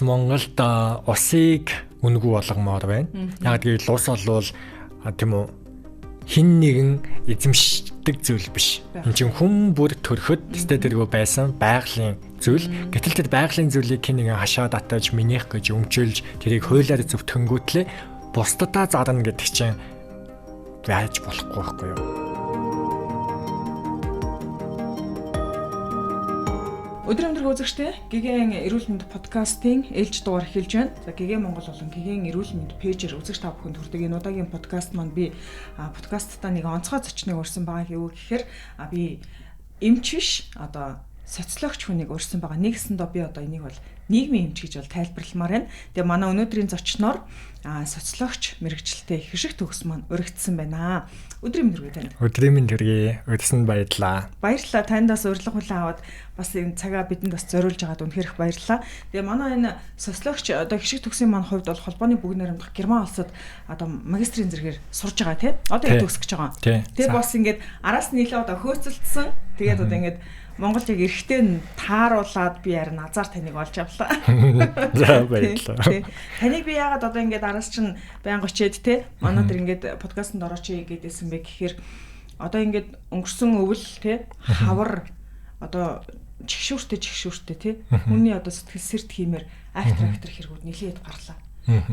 бас Монголд усыг үнэгүй болгомоор байна. Яг тэгээд ус бол тийм үү хин нэгэн эзэмшдэг зүйл биш. Энд чинь хүн бүр төрөхөд тест тэргүй байсан байгалийн зүйл. Гэтэл тэр байгалийн зүйлийг хин нэгэн хашаад атаж минийх гэж өмчүүлж тэрийг хуулиар зөвтгөнгүүтлээ бусдадаа зарна гэдэг чинь байж болохгүй байхгүй юу? Өдөр өндөр үзэгчтэй Гэгийн эрүүл мэнд подкастын ээлж дугаар эхэлж байна. За Гэгийн Монгол болон Гэгийн эрүүл мэнд пэйжээр үзэгч та бүхэнд хүрдэг энэ удаагийн подкаст маань би подкасттаа нэг онцгой зочныг урьсан байгаа юу гэхээр би эмч биш социологч хүнийг урьсан байгаа. Нэгсэндээ би энийг бол нийгмийн эмч гэж бол тайлбарламаар байна. Тэгээ манай өнөөдрийн зочноор социологч мэрэгчлэлтэй хишиг төгс маань уригдсан байна. Өдрийн мэнд хүргэе тань. Өдрийн мэнд хүргэе. Урьсан баярлаа. Баярлалаа. Таньдаас урилга хүлээн аваад бас энэ цагаа бидэнд бас зориулж байгаад үнэхээр их баярлалаа. Тэгээ манай энэ социологч хишиг төгсийн маань хувьд бол холбооны бүгд найрамдах Герман улсад магистрийн зэрэгээр сурж байгаа тийм. Одоо төгсөж байгаа. Тэгээ бас ингээд араас нь нэлээд хөөцөлдсөн. Тэгээд ингээд Монголд яг эрэхтэй тааруулаад би харин азар таныг олж авлаа. За баярлалаа. Таныг би яагаад ингээд араас чинь байнга очиэд те манай дээр ингээд подкастт орооч гэдээсэн бэ гэхээр ингээд өнгөрсөн өвөл те хавар чигшүүртэй те хүний сэтгэл сэрт хиймээр актер хэрэгүүд нэлээд гарлаа.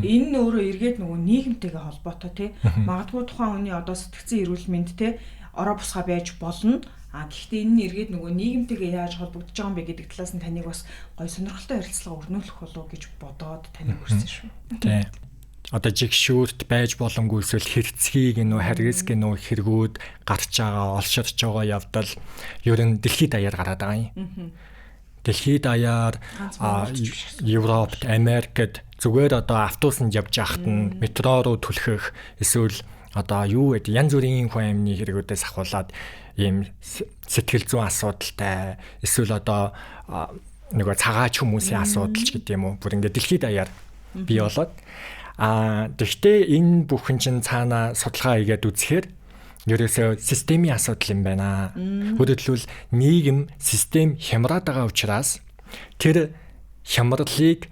Энэ нь өөрөө эргээд нөгөө нийгэмтэйгээ холбоотой те магадгүй тухайн хүний сэтгцэн эрүүл мэнд те ороо бусгаа байж болно. Гэхдээ энэ нь эргээд нөгөө нийгэмтэйгээ яаж холбогдож байгаа юм бэ гэдэг талаас нь таныг бас гой сонирхолтой ярилцлага өрнүүлэх болов гэж бодоод таныг хүрсэн шүү. Тийм. Жигшүүрт байж боломгүй эсвэл хэрэгцгийг харгисг хэрэгүүд гарч байгаа, олширч байгаа явдал ер нь дэлхийд даяар гараад байгаа юм. Дэлхийд даяар Европт, Америкт зүгээр автобусанд явж яхад нь метро руу түлхэх эсвэл юу гэдэг янз бүрийн хүн амны хэрэгүүдээс ахуулаад ийм сэтгэл зүйн асуудалтай эсвэл нөгөө цагаач хүмүүсийн асуудал ч гэдэг юм уу бүр ингээд дэлхийд даяар бий болоод тэгвэл энэ бүхэн чинь цаана судалгаа хийгээд үзэхээр ерөөсөө системийн асуудал юм байна. Өөрөөр хэлбэл нийгэм систем хямраад байгаа учраас тэр хямралыг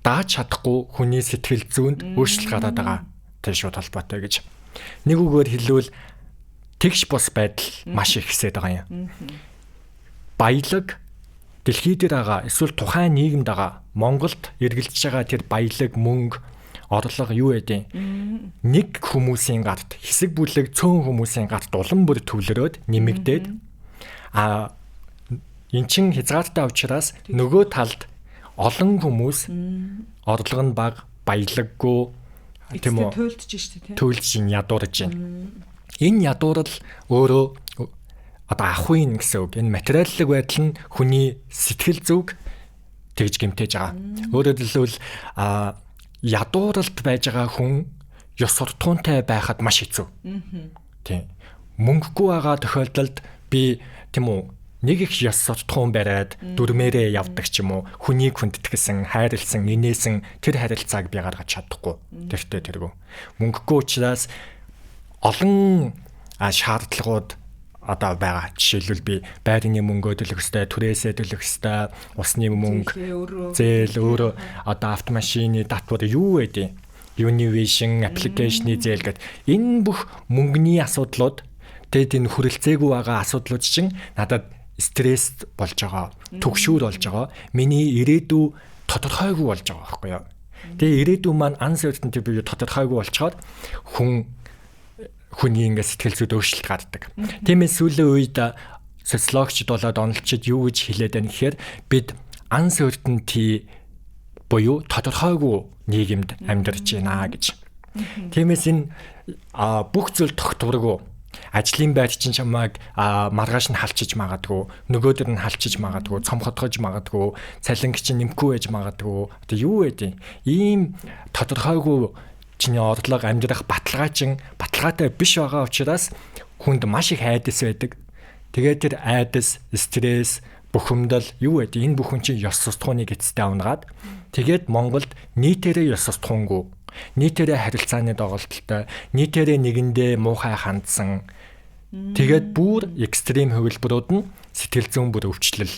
дааж чадахгүй хүний сэтгэл зүйнд өөрчлөлт гараад байгаа. Тэр шууд холбоотой гэж. Нэг үгээр хэлбэл тэгш бус байдал маш их хэсэд байгаа юм. Баялаг дэлхий дээр байгаа эсвэл тухайн нийгэмд байгаа Монголд эргэлдэж байгаа тэр баялаг мөнгө орлого юу гэдэг нэг хүмүүсийн гарт хэсэг бүлэг цөөн хүмүүсийн гарт улам бүр төвлөрөөд нэмэгдээд эн чин хязгаартай учраас нөгөө талд олон хүмүүс орлого нь бага баялаггүй тийм үү туйлж ядуурж байна. Энэ ядуурал өөрөө ахуйн гэсэн үг. Энэ материаллык байдал нь хүний сэтгэл зүг тэгж гэмтэж байгаа. Өөрөөр хэлбэл ядууралд байж байгаа хүн ёс суртахуунтай байхад маш хэцүү. Тийм. Мөнгөгүй байгаа тохиолдолд би тийм үү нэг их ёс суртахуун бариад дүрмээрээ явдаг ч юм уу хүнийг хүндэтгсэн, хайрлсан, инээсэн тэр харилцааг би гаргаж чадахгүй. Тэртээ мөнгөгүй учраас олон шаардлагууд байгаа. Жишээлбэл би байрны мөнгө төлөх ёстой, түрээсээ төлөх ёстой, усны мөнгө, зээл өөрөө автомашины татвар юу гэдэг Univision application-ы зээл гэдэг энэ бүх мөнгөний асуудлууд тэгээд энэ хүрэлцээгүй байгаа асуудлууд чинь надад стресс болж байгаа, түгшүүр болж байгаа. Миний ирээдүй тодорхойгүй болж байгаа байхгүй юу? Тэгээ ирээдүй маань uncertainty буюу тодорхойгүй болчоод хүний ингээд сэтгэл зүйд өөрчлөлт гардаг. Тиймээс сүүлийн үед социологчд болоод онолчид юу гэж хэлээд байна гэхээр бид uncertainty буюу тодорхойгүй нийгэмд амьдарч байна гэж. Тиймээс энэ бүх зүйл тогтворгүй. Ажлын байр чинь чамайг маргааш нь халчиж магадгүй, нөгөөдөр нь халчиж магадгүй, цомхотгож магадгүй, цалинг чинь нэмэхгүй байж магадгүй. Одоо юу вэ? Ийм тодорхойгүй чиний орлого амьдрах баталгаатай биш байгаа учраас хүнд маш их айдас байдаг. Тэгээд тэр айдас, стресс, бухимдал юу вэ? Энэ бүхэн чинь ёс суртахууныг эцэстээ унгаад тэгээд Монголд нийтээрээ ёс суртахуунгүй, нийтээрээ харилцааны доголдолтой, нийтээрээ нэгэндээ муухай хандсан. Тэгээд бүр экстрим хувилбарууд нь сэтгэл зүйн бүр өвчлөл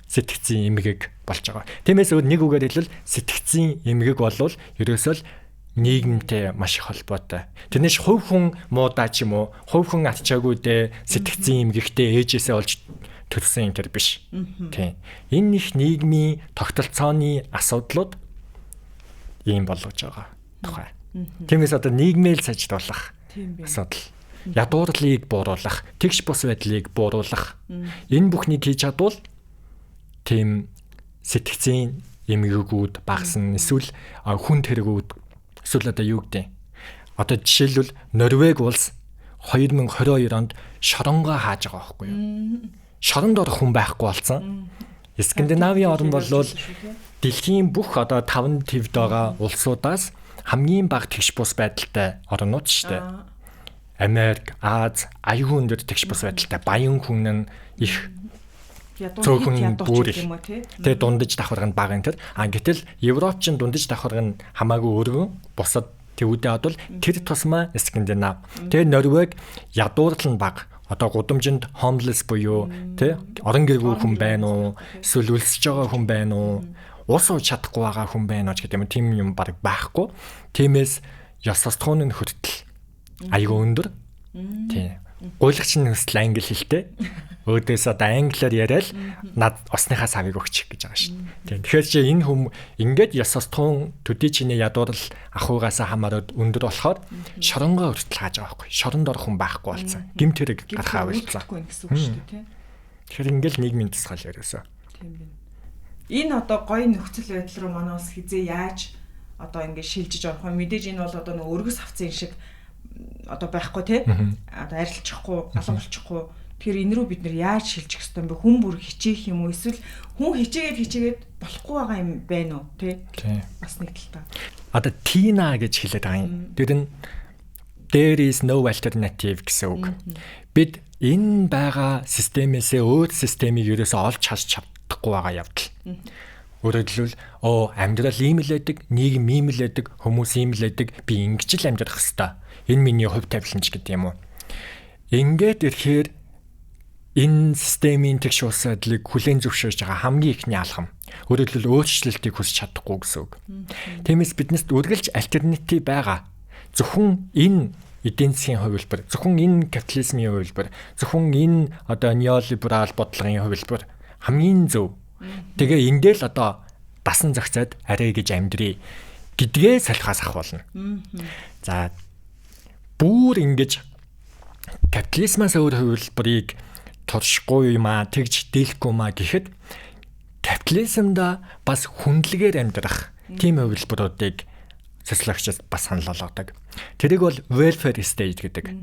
сэтгцийн эмгэг болж байгаа. Тиймээс нэг үгээр хэлбэл сэтгцийн эмгэг болвол ерөөсөө нийгэмтэй маш их холбоотой. Тэрнээс хувь хүн муудаа ч юм уу, хувь хүн атчаагүй дээ сэтгцийн эмгэгтэй ээжээсээ олж төрсөн юм тэр биш. Тийм. Энэ их нийгмийн тогтолцооны асуудлууд ийм болгож байгаа тухай. Тиймээс одоо нийгмийг сайжруулах асуудал, ядуурлыг бууруулах, тэгш бус байдлыг бууруулах энэ бүхнийг хийж чадвал тийм сэтгцийн эмгэгүүд багасна, эсвэл хүн тэргүүд эсвэл одоо юу гэдэг. Одоо жишээлбэл Норвеги улс 2022 онд шоронгоо хааж байгаа байхгүй юу? Шоронд орох хүн байхгүй болсон. Скандинавийн орн бол дэлхийн бүх одоо 5 твд байгаа улсуудаас хамгийн бага тэгш бус байдалтай орнууд шүү дээ. Америк, Аз, аюул өндөр тэгш бус байдалтай баян хүн нь их цөөхөн бүр их. Тэгээ дундаж давхарга нь бага энэ төр. Гэтэл Европчин дундаж давхарга нь хамаагүй өргөн бусад твүүдэд бодвол тэр тусмаа Скандинав. Тэгээ Норвеги ядуурлал нь бага. Одоо гудамжинд homeless буюу тий орон гэргүй хүн байна уу? Эсвэл өлсөж байгаа хүн байна уу? Ус ууж чадахгүй байгаа хүн байна уу гэдэг юм. Тим юм баг байхгүй. Тиймээс ёс суртахуун нь хүртэл аюу өндөр. Тий. Гуйлагчны нөхцөл англи хэлтэй. Өөдөөс одоо англиар яриад над осныхаа савыг өгчих гэж байгаа шин. Тийм. Тэгэхээр чи энэ хүм ингээд ёс суртахуун төдий чиний ядуурл ахуйгаасаа хамаарад өндөр болохоор шоронгоо хүртэл хааж байгаа байхгүй. Шоронд орох хүн байхгүй болсон. Гэмт хэрэг гарахаа болсон. Тэгэхээр ингээд нийгмийн тусгаал яриасан. Тийм байна. Энэ одоо гоё нөхцөл байдал руу манай улс хизээ яаж одоо ингээд шилжиж орох вэ? Мэдээж энэ бол одоо нэг өргөс авцсан шиг одоо байхгүй тий. Одоо арилчихгүй, галуулчихгүй. Тэгэхээр энэ рүү бид нэр яаж шилжих ёстой юм бэ? Хүн бүр хичээх юм уу? Эсвэл хүн хичээгээд болохгүй байгаа юм байна уу? Тий. Бас нэг тал та. Одоо Тина гэж хэлээд байгаа юм. Тэр нь there is no alternative гэсэн үг. Бид энэ байгаа системээсээ өөр системийг ерөөсөө олж харж чадахгүй байгаа явдал. Өөрөөр хэлбэл амьдрал ийм л байдаг, нийгэм ийм л байдаг, хүмүүс ийм л байдаг. Би ингэж л амьдрах хэвээр. Энэ миний хувь тавиланч гэдэг юм уу? Ингээд ирэхээр энэ системийн тэгш улс байдлыг хүлээн зөвшөөрж байгаа хамгийн ихний алхам. Өөрөөр хэлбэл өөрчлөлтийг хүсч чадахгүй гэсэн үг. Тиймээс биднээс үргэлж альтернатив байгаа. Зөвхөн энэ эдийн засгийн хувилбар, зөвхөн энэ капитализмын хувилбар, зөвхөн энэ одоо неолиберал бодлогын хувилбар хамгийн зөв. Тэгээ эндээ л одоо дасан зохицоод арай гэж амьдрий гэдгээ салхаас ахуулна. За бүр ингэж капитализмаас өөр хувилбарыг туршихгүй юм аа, тэгж дийлэхгүй маа гэхэд капитализмда бас хүндлэгээр амьдрах тийм хувилбаруудыг социологчид бас санал болгодог. Тэрийг бол welfare state гэдэг.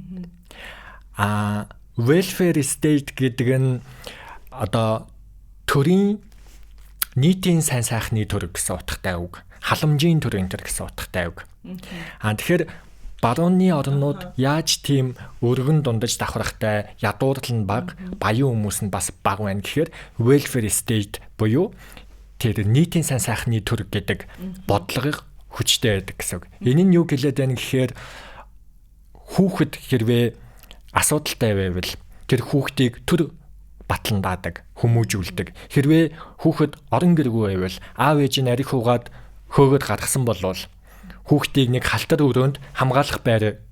Welfare state гэдэг нь одоо төрийн нийтийн сайн сайхны төрөг гэсэн утгатай үг. Халамжийн төрийн төрөг гэсэн утгатай үг. Тэгэхээр барууны орнууд яаж тийм өргөн дундаж давхрахтай, ядуурлал нь бага, баян хүмүүс нь бас бага байна гэхээр welfare state буюу тэр нийтийн сайн сайхны төрөг гэдэг бодлогыг хүчтэй байдаг гэсэн үг. Энэ нь юу хэлээд байна гэхээр хүүхэд хэрвээ асуудалтай байвал тэр хүүхдийг төр батландаадаг, хүмүүжүүлдэг. Хэрвээ хүүхэд орон гэргүй байвал аав ээж нь арих хуугаад хөөгд гаргасан болвол хүүхдийг нэг халтар өрөөнд хамгаалах байр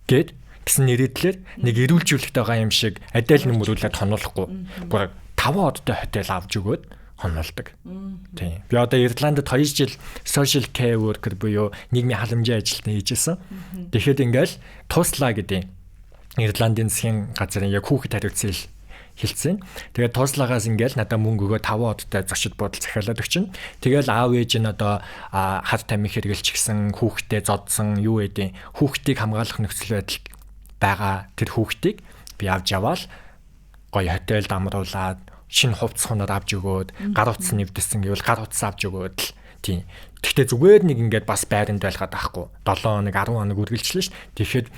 гэд гэсэн нэрээр нэг эрүүлжүүлэлт байгаа юм шиг адайл нөмрүүлээд хонуулахгүй. Бүр 5 одтой хотел авч өгөөд хонуулдаг. Тийм. Би одоо Ирландд 2 жил social care worker буюу нийгмийн халамжийн ажилтнаа хийжсэн. Тэгэхэд ингээл туслаа гэдэг Ирландын засгийн газрын яг хүүхэд хариуцсан хэлсэн. Тэгээд тууслагаас ингээл надад мөнгө өгөө 5 одтой зочид буудал захиалаад өгчин. Тэгэл аав ээж нь одоо хар тамхи хэрглэж гисэн хүүхдээ зодсон юу гэдэг хүүхдийг хамгаалах нөхцөл байдал байгаа тэр хүүхдийг би авч яваал гоё хотелд амруулаад шинэ хувцс хоноор авч өгөөд гар утас нэвдсэн гэвэл гар утас авч өгөөд л тийм. Гэхдээ зүгээр нэг ингээд бас байранд байлгаад байхгүй. 7 хоног 10 хоног үргэлжлэн ш. Тэгэхэд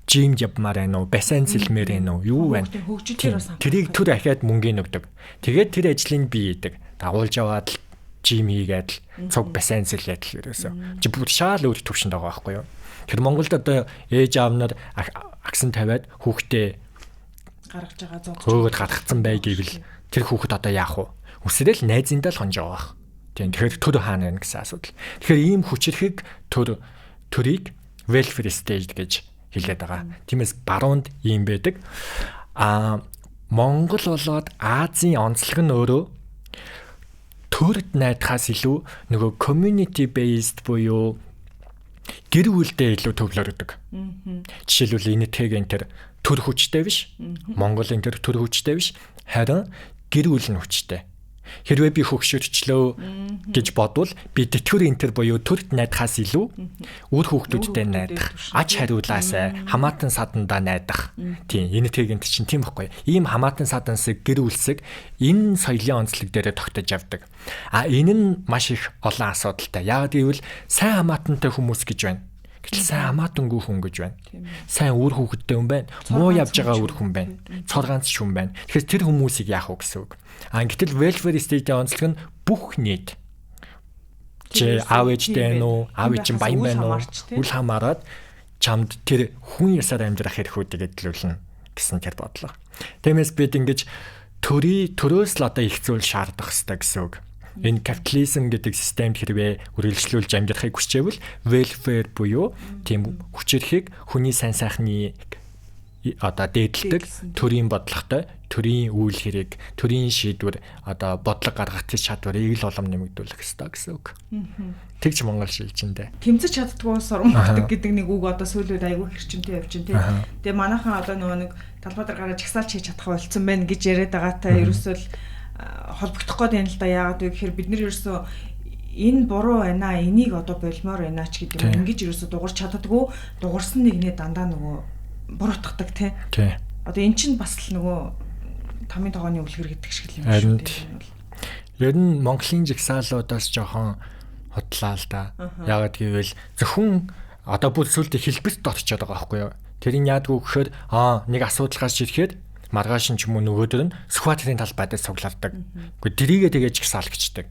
жим явмаар байна уу, бассейн сэлмээр байна уу, юу байна? Тэрийг төр ахиад мөнгөний өгдөг. Тэгээд тэр ажлыг би хийдэг. Дагуулж яваад л жим хийгээд цуг бассейн сэлээд л ерөөсөө. Чи бүр шаал өөр төвшөнд байгаа байхгүй юу? Тэр Монголд одоо ээж аав нар аксан тавиад хүүхдээ гаргаж байгаа зогсож хөөгд гаргацсан бай гэвэл тэр хүүхэд одоо яах вэ? Үсрээл найзындаа л хонж байгаа бах. Тийм тэгэхээр төр хаана байна гэсэн асуудал. Тэгэхээр ийм хүчрэхэг төрийг welfare state гэж хэлээд байгаа. Тиймээс баруунд ийм байдаг. Монгол болоод Азийн онцлог нь өөрөө төрд найдахаас илүү нөгөө community based буюу гэр бүлдээ илүү төвлөрдөг. Жишээлбэл энэтэйгэн тэр төр хүчтэй биш. Монголын тэр төр хүчтэй биш. Харин гэр бүл нь хүчтэй. Хэрвээ би хөгшөрчлөө гэж бодвол би тэтгэр энтер буюу төрд найдахаас илүү үр хүүхдүүдтэй найдах, ач хариулаасаа хамаатан садандаа найдах. Тийм, энэтэйгэн чинь тийм байхгүй. Ийм хамаатан садансыг гэр бүлсэг энэ соёлын онцлог дээр тогтож явдаг. Энэ нь маш их олон асуудалтай. Яагаад гэвэл сайн хамаатантай хүмүүс гэж байна. Гэтэл сайн хамаатангүй хүн гэж байна. Сайн үр хүүхэдтэй хүн байна. Муу явж байгаа үр хүн байна. Цор ганц хүн байна. Тэгэхээр тэр хүмүүсийг яах вэ гэсэн үг. Гэтэл welfare state-ийн онцлог нь бүх нийт. Чи аав ээжтэй байна уу? Аав ээж чинь баян байна уу? Үл хамааран чамд тэр хүн ясаар амьдрах эрхүүдийг эдлүүлнэ гэсэн тэр бодлого. Тиймээс бид ингэж төрөөс л одоо их зүйл шаардах хэрэгтэй гэсэн үг. Энэ капитализм гэдэг системд хэрвээ үргэлжлүүлж амьдрахыг хүсчээвэл welfare буюу тийм хүчирхэг хүний сайн сайхны одоо дээдлдэг төрийн бодлоготой төрийн үйл хэрэг, төрийн шийдвэр одоо бодлого гаргах чадварыг л улам нэмэгдүүлэх хэрэгтэй гэсэн үг. Тэгж Монгол шилжиндээ. Тэмцэж чаддгүй сурам багтдаг гэдэг нэг үг одоо сүүлийн үед айгүй хэрчмтэй явж байна тий. Тэгээ манайхан одоо нөгөө нэг талбайдар гараад жагсаалч хийж чадах болцсон байна гэж яриад байгаатай ерөөсөө холбогдох гээд байна л да. Яагаад вэ гэхээр бид нар ерөөсөө энэ буруу байна, энийг одоо болмоор байна ч гэдэг юм. Ингэж ерөөсөө дуурч чаддаггүй, дуурсан нэгнээ дандаа нөгөө буруутгадаг тий. Одоо эн чинь бас л нөгөө тамийн тогооны үлгэр гэдэг шиг юм шүү дээ. Ер нь Монголын жагсаалуудаас жоохон хотлаа л да. Яагаад гэвэл зөвхөн одоо бүр сүлд хэлбэрт орчод байгаа байхгүй юу? Тэрийг яадгүй гэхээр нэг асуудал гарч ирэхэд маргааш нь ч юм уу нөгөөдөр нь скватрын талбайд суглардаг. Гэхдээ тэрийгээ тэгээ жагсаал гэждэг.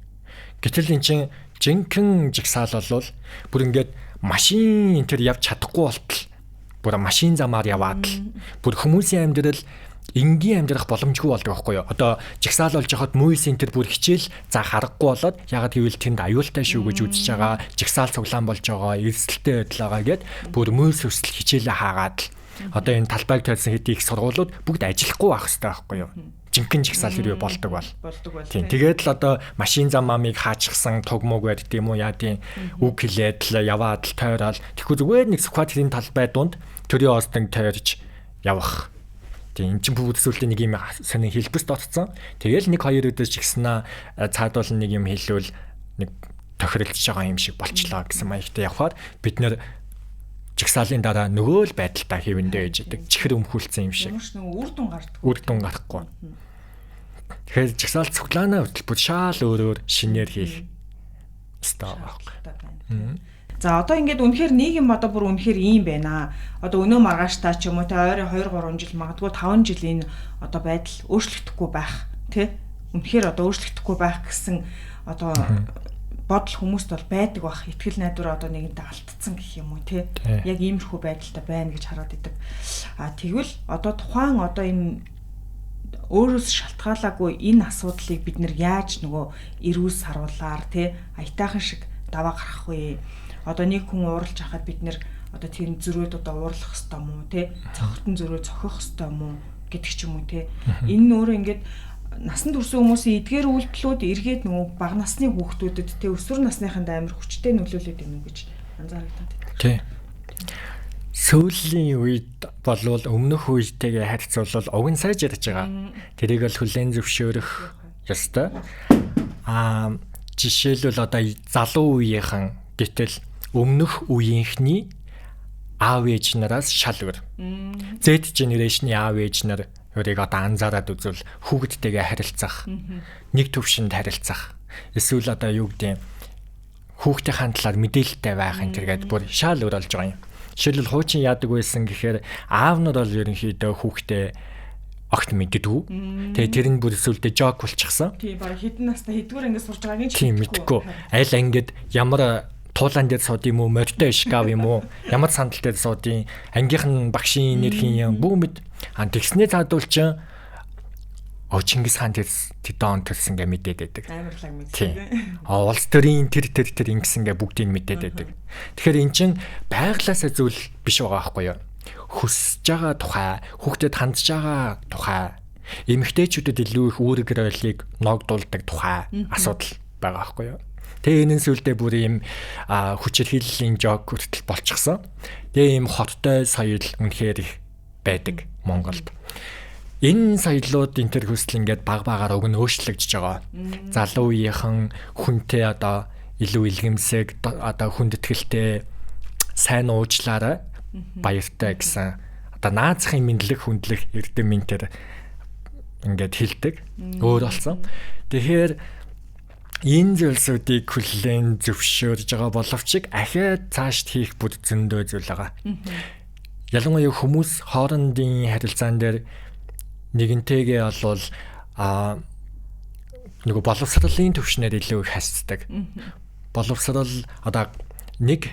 Гэтэл эн чинь жинхэнэ жагсаал болвол бүр ингээд машин энэ төр явж чадахгүй болтол бүр машин замаар яваад л бүр хүмүүсийн амьдрал энгийн амьдрах боломжгүй болдог байхгүй юу? Одоо жагсаал болж хахад мүйс энтер бүр хичээл за харахгүй болоод ягаад гэвэл тэнд аюултай шүү гэж үзэж байгаа, жагсаал цуглаан болж байгаа, эрсдэлтэй байдал байгаа гэд бүр мүйс өсөл хичээлээ хаагаад л одоо энэ талбайг тавьсан хэд их сургуулиуд бүгд ажиллахгүй байх хэрэгтэй байхгүй юу? Жинхэнэ жагсаал хэрвээ болдог бол. Тийм. Тэгээд л одоо машин зам амыг хаачихсан тугмууг байдаг юм уу яа тийм үг хэлээд л яваад л тойроод тэгэхгүй зүгээр нэг скватрын талбай дунд төрийн оостон тойрч явах. Тийм энэ чинь бүдсүүлтийн нэг юм сонин хэлбэрт дотцсон. Тэгээл нэг хоёр өдөөс ч гиснэ цаадуул нэг юм хэлвэл нэг тохиролцож байгаа юм шиг болчлоо гэсэн маягтай явхаар бид нэр жагсаалын дараа нөгөө л байдалтай хэвэндээ ээж идэг. Чихэр өмхүүлсэн юм шиг. Үр дүн гардаг. Үр дүн гарахгүй. Тэгэхээр жагсаал цуглаанаа хүртэл бүр шаал өөрөөр шинээр хийх ёстой байхгүй. За одоо ингээд үнэхээр нийгэм одоо бүр үнэхээр ийм байна. Одоо өнөө маргааштай ч юм уу те ойрын 2 3 жил магадгүй 5 жилийн одоо байдал өөрчлөгдөхгүй байх тий. Үнэхээр одоо өөрчлөгдөхгүй байх гэсэн одоо бодол хүмүүст бол байдаг бах. Итгэл найдвар одоо нэгэнтээ алдсан гэх юм уу тий. Яг иймэрхүү байдалтай байна гэж хараад идэг. Тэгвэл одоо тухайн одоо энэ өөрөөс шалтгаалаагүй энэ асуудлыг бид нэр яаж нөгөө эрүүл саруулаар тий аятайхан шиг даваа гаргах вэ? Одоо нэг хүн ууралж хахад бид нэр одоо тэр зөрөөд одоо уурлах хэвээр юм уу тий? Цохтон зөрөө цохих хэвээр юм уу гэдэг ч юм уу тий. Энэ нь өөрөө ингээд насанд хүрсэн хүмүүсийн эдгээр үйлдэлүүд эргээд нөгөө бага насны хүүхдүүдэд тий өсвөр насныханд амар хүчтэй нөлөөлөд юм гэж анзаарагдаад байна. Тий. Сүүлийн үед болвол өмнөх үетэйгээ харьцуулбал уг нь сайжирч байгаа. Тэрийг л хүлээн зөвшөөрөх ёстой. Жишээлбэл одоо залуу үеийнхэн гэтэл өмнөх үеийнхний аав ээж нараас шал өөр. Z generation-ийн аав ээж нар өөрийг одоо анзаараад үзвэл хүүхдтэйгээ харилцах, нэг төвшөнд харилцах. Эсвэл одоо юу гэдэг хүүхдийн талаар мэдээлэлтэй байх энэ төргээд бүр шал өөр болж байгаа юм. Жишээлбэл хуучин яадаг байсан гэхээр аав нар бол ерөнхийдөө хүүхдээ огт мэддэггүй. Тэгээ тэр нь бүр сүлдээ жок болчихсон. Тийм баг хэдэн настай хэдгээр ангид сурч байгааг нь тийм мэдхгүй. Аль ангид ямар туулан дээр сууд юм уу, морьтой шкаф юм уу, ямар сандал дээр суудын, ангийнхан багшийн нэрхийн юм бүгд тэгснээ цаадуулчин Чингис хаан тэдэн төрсөн гэ мэдээд байдаг. Амарлаг мэдсэн. Улс төрийн тэр ингэсэн гэ бүгдийг мэдээд байдаг. Тэгэхээр эн чинь байглаасаа зүйл биш байгаа байхгүй юу? Хүсэж байгаа тухай, хүүхдэд хандж байгаа тухай, эмэгтэйчүүдэд илүү их үүрэг роолыг ногдуулдаг тухай асуудал байгаа байхгүй юу? Тэгээ энэ сүлдээ бүр ийм хүчирхийллийн жог хүртэл болчихсон. Тэгээ ийм хоттой соёл үнэхээр их байдаг Монголд. Энэ соёлууд энэ төр хүсэл ингээд баг багаар уг нь өөрчлөгдөж байгаа. Залуу үеийнхэн хүнтэй одоо илүү илгэмсэг одоо хүндэтгэлтэй сайн уучлаарай баяртай гэсэн одоо наазахын мэдлэг хүндлэх эрдэмтэр ингээд хэлдэг. Өөр болсон. Тэгэхээр энэ зүйлсүүдийг хүлээн зөвшөөрж байгаа боловч ахиад цаашд хийх бүр зөндөө зүйл байгаа. Ялангуяа хүмүүс хоорондын харилцаан дээр нэгэнтэйгээ болвол нөгөө боловсролын төвшнөр илүү их хасдаг. Боловсрол одоо нэг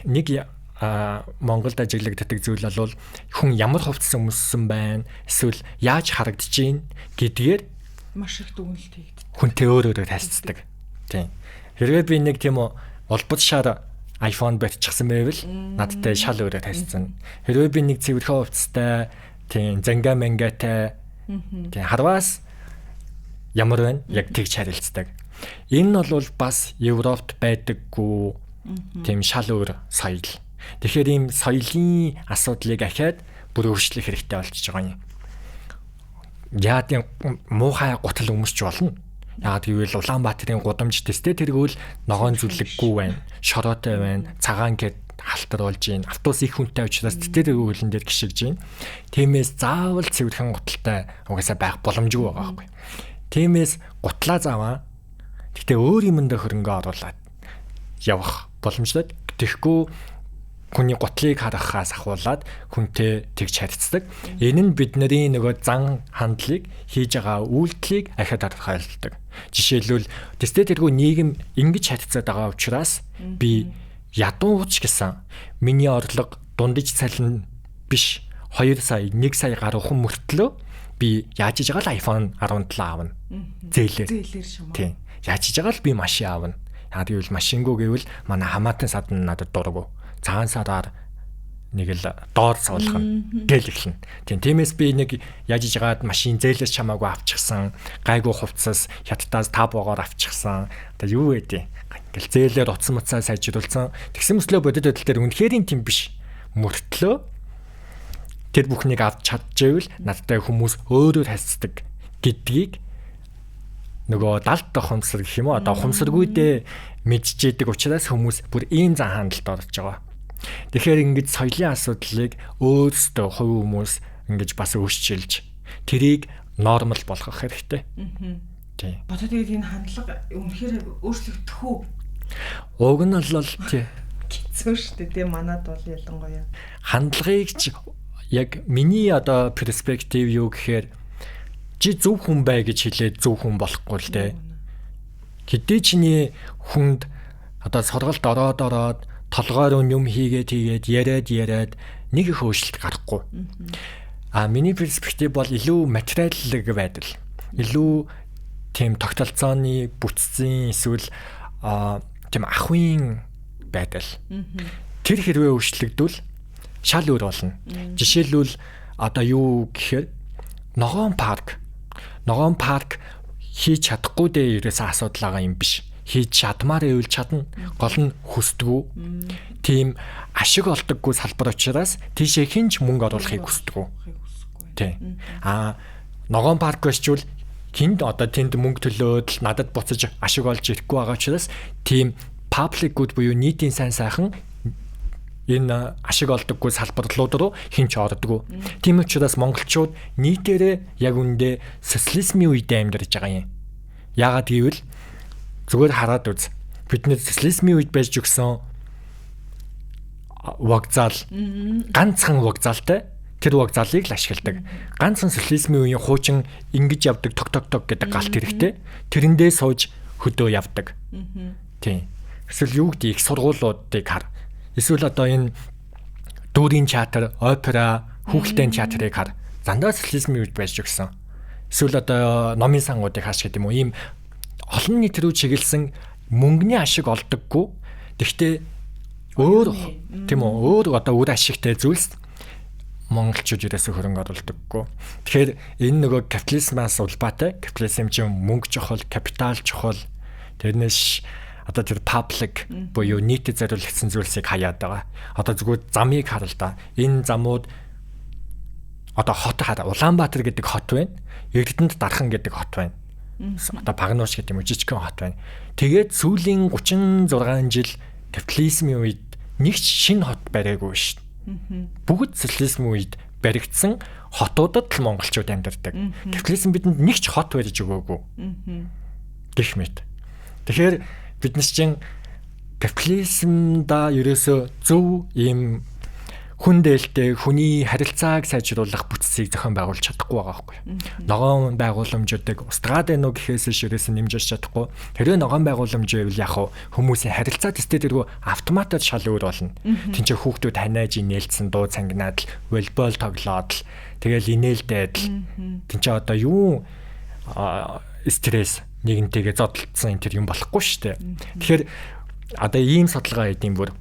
Монголд ажиглагддаг зүйл бол хүн ямар хувцас өмссөн байна, эсвэл яаж харагдаж байна гэдгээр маш их дүгнэлт хийгддэг. Хүнтэй өөрөөр харьцдаг. Тийм. Хэрвээ би нэг тийм үү улбад шар iPhone барьчихсан байвал надтай шал өөрөөр харьцсан. Хэрвээ би нэг цэвэрхэн хувцастай тийм занга мангатай тийм харваас ямар вэ? Яг тэгж харилцдаг. Энэ нь бол бас Европт байдаггүй тийм шал өөр соёл. Тэгэхээр ийм соёлын асуудлыг ахиад бүр өөрчлөх хэрэгтэй болчихж байгаа юм. Яа тийм муухай гутал өмсч болно. Яагаад гэвэл Улаанбаатарын гудамж төстэй тэргүүл ногоон зүлэггүй байна. Шороотой байна. Цагаан гэд халтар болж байна. Автобус их хүнтэй учраас тэр үйлэн дээр гიშгэж байна. Тиймээс заавал цэвэрхэн гуталтай угаасаа байх боломжгүй байгаа байхгүй. Тиймээс гутлаа зааваа. Гэхдээ өөр юмдаа хөрөнгө оруулаад явах боломжтой. Тэгэхгүй хүний гутлыг харахаас ахуулаад хүнтэй тэгж харьцдаг. Энэ нь бидний нөгөө зан хандлыг хийж байгаа үйлдэлийг ахиад тодорхойлдог. Жишээлбэл тэстэй тэргүй нийгэм ингэж харьцаад байгаа учраас би ядууч гэсэн миний орлого дундаж цалин биш 2 сая 1 сая гаруйхан мөртлөө би яаж иж байгаа л iPhone 17 аавна. Зээлээр шамаа. Тийм. Яаж иж байгаа л би машин аавна. Яагаад гэвэл машингуу гэвэл манай хамаатан садан надад дургу. Цагаан сараар нэг л доор суулгана гэл эхлэн. Тиймээс би нэг яаж иж байгаад машин зээлээс чамаагүй авчихсан, гайгүй хувцас хятадаас 5 боогоор авчихсан. Одоо юу вэ? Ингээл зээлээр утсан муцаа сайжруулсан. Тэгсэн мөслөө бодит байдал дээр үнэхэрийн тийм биш. Мөртлөө тэр бүхнийг авч чадчихвэл надтай хүмүүс өөрөөр хайцдаг гэдгийг нөгөө далд ухамсар гэх юм уу? Одоо ухамсаргүйдээ мэдчихэдэг учраас хүмүүс бүр ийм зан хандлалд орж байгаа. Тэгэхээр ингэж соёлын асуудлыг өөрсдөө хувь хүмүүс ингэж бас өөрчилж тэрийг нормал болгох хэрэгтэй. Тийм. Бодоод тэгээд энэ хандлага үнэхээр өөрчлөгдөх үү? Уг нь бол тийм. Хэцүү шүү дээ. Тийм манад бол ялангуяа. Хандлагыг яг миний одоо перспектив юу гэхээр чи зөв хүн бай гэж хэлээд зөв хүн болохгүй л дээ. Хэдий чиний хүнд одоо сургалт ороод толгойр юм хийгээд яриад нэг их өөрчлөлт гарахгүй. Миний перспектив бол илүү материаллык байдал. Илүү тийм тогтолцооны бүтцийн эсвэл тийм ахуйн байдал. Тэр хэрвээ өөрчлөгдвөл шал өөр болно. Жишээлбэл одоо юу гэхээр ногоон парк хийж чадахгүй дээ ерөөсөө асуудал байгаа юм биш. Хийж чадмаар байвал чадна. Гол нь хүсдэггүй. Тийм ашиг олдоггүй салбар учраас тийшээ хинч мөнгө оруулахыг хүсдэггүй. Тийм. Ногоон парк байшчвал хинд одоо тэнд мөнгө төлөөд надад буцаж ашиг олж ирэхгүй байгаа учраас тийм public good буюу нийтийн сайн сайхан энэ ашиг олдоггүй салбарлууд руу хинч ордоггүй. Тийм учраас монголчууд нийтээрээ яг үндэ социализмын үедээ амьдарч байгаа юм. Яагаад гэвэл зүгээр хараад үз. Бидний социализмын үед байж өгсөн вокзал ганцхан вокзалтай тэр вокзалыг л ашигладаг. Ганцхан социализмын үеийн хуучин ингэж явдаг ток гэдэг галт хэрэгтэй. Тэрэндээ сууж хөдөө явдаг. Тийм. Эсвэл юу гэдэг их сургуулиудыг хар. Эсвэл одоо энэ дүүрийн театр, опера, хүүхэлдэйн театрыг хар. Зандаа социализмын үед байж өгсөн. Эсвэл одоо номын сангуудыг хааш гэдэг юм уу? Ийм олон нийт рүү чиглэсэн мөнгөний ашиг олдоггүй. Гэхдээ өөр тийм үү? Өөр одоо үр ашигтай зүйлс монголчууд ерөөсөө хөрөнгө оруулдаггүй. Тэгэхээр энэ нөгөө капитализмаас улбаатай. Капитализм чинь мөнгө чухал, капитал чухал. Тэрнээс одоо тэр паблик буюу нийтэд зориулагдсан зүйлсийг хаяад байгаа. Одоо зүгээр замыг харал да. Энэ замууд одоо хот хараа. Улаанбаатар гэдэг хот байна. Эрдэнэт Дархан гэдэг хот байна. Одоо Багнууш гэдэг юм уу жижигхэн хот байна. Тэгээд сүүлийн 36 жил капитализмын үед нэг шинэ хот бариагүй шүү дээ. Бүгд социализмын үед баригдсан хотуудад л монголчууд амьдардаг. Капитализм бидэнд нэг ч хот барьж өгөөгүй. Гэх мэт. Тэгэхээр биднес чинь капитализмда ерөөсөө зөв ийм хүн дээлтэй хүний харилцааг сайжруулах бүтцийг зохион байгуулж чадахгүй байгаа байхгүй. Ногоон байгууламжуудыг устгаад байна уу гэхээс ерөөсөө нэмжиж чадахгүй. Тэр ногоон байгууламж байвал яг хүмүүсийн харилцаа төстэй тэргүй автоматар шал өөр болно. Тинч хүүхдүүд ханайж нээлтсэн дуу цангинаад л волейбол тоглоод л тэгэл инээлдээд л тинч одоо юу стресс нэгнтэйгээ зодтолцсон энэ тэр юм болохгүй шүү дээ. Тэгэхээр одоо ийм судалгаа хийдэм бүр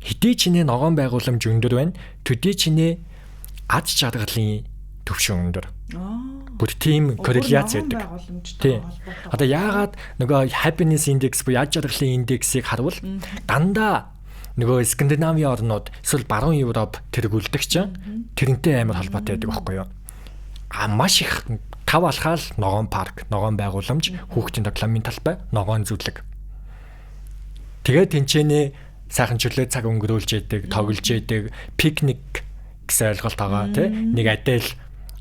хэдий чинээ ногоон байгууламж өндөр байна, төдий чинээ ад жаргалын төвшин өндөр. Бүр тийм корреляц байдаг. Тийм. Одоо яагаад нөгөө happiness index буюу ад жаргалын индексийг харвал дандаа нөгөө Скандинавын орнууд эсвэл баруун Европ тэргүүлдэг чинь тэрнтэй амар холбоотой байдаг байхгүй юу? Маш их тав алхаал ногоон парк, ногоон байгууламж, хүүхдийн тоглоомын талбай, ногоон зүлэг. Тэгээд тэнцэнэ сайхан чөлөө цаг өнгөрүүлж яадаг, тоглож яадаг, пикник гэсэн ойлголт байгаа тийм. Нэг адил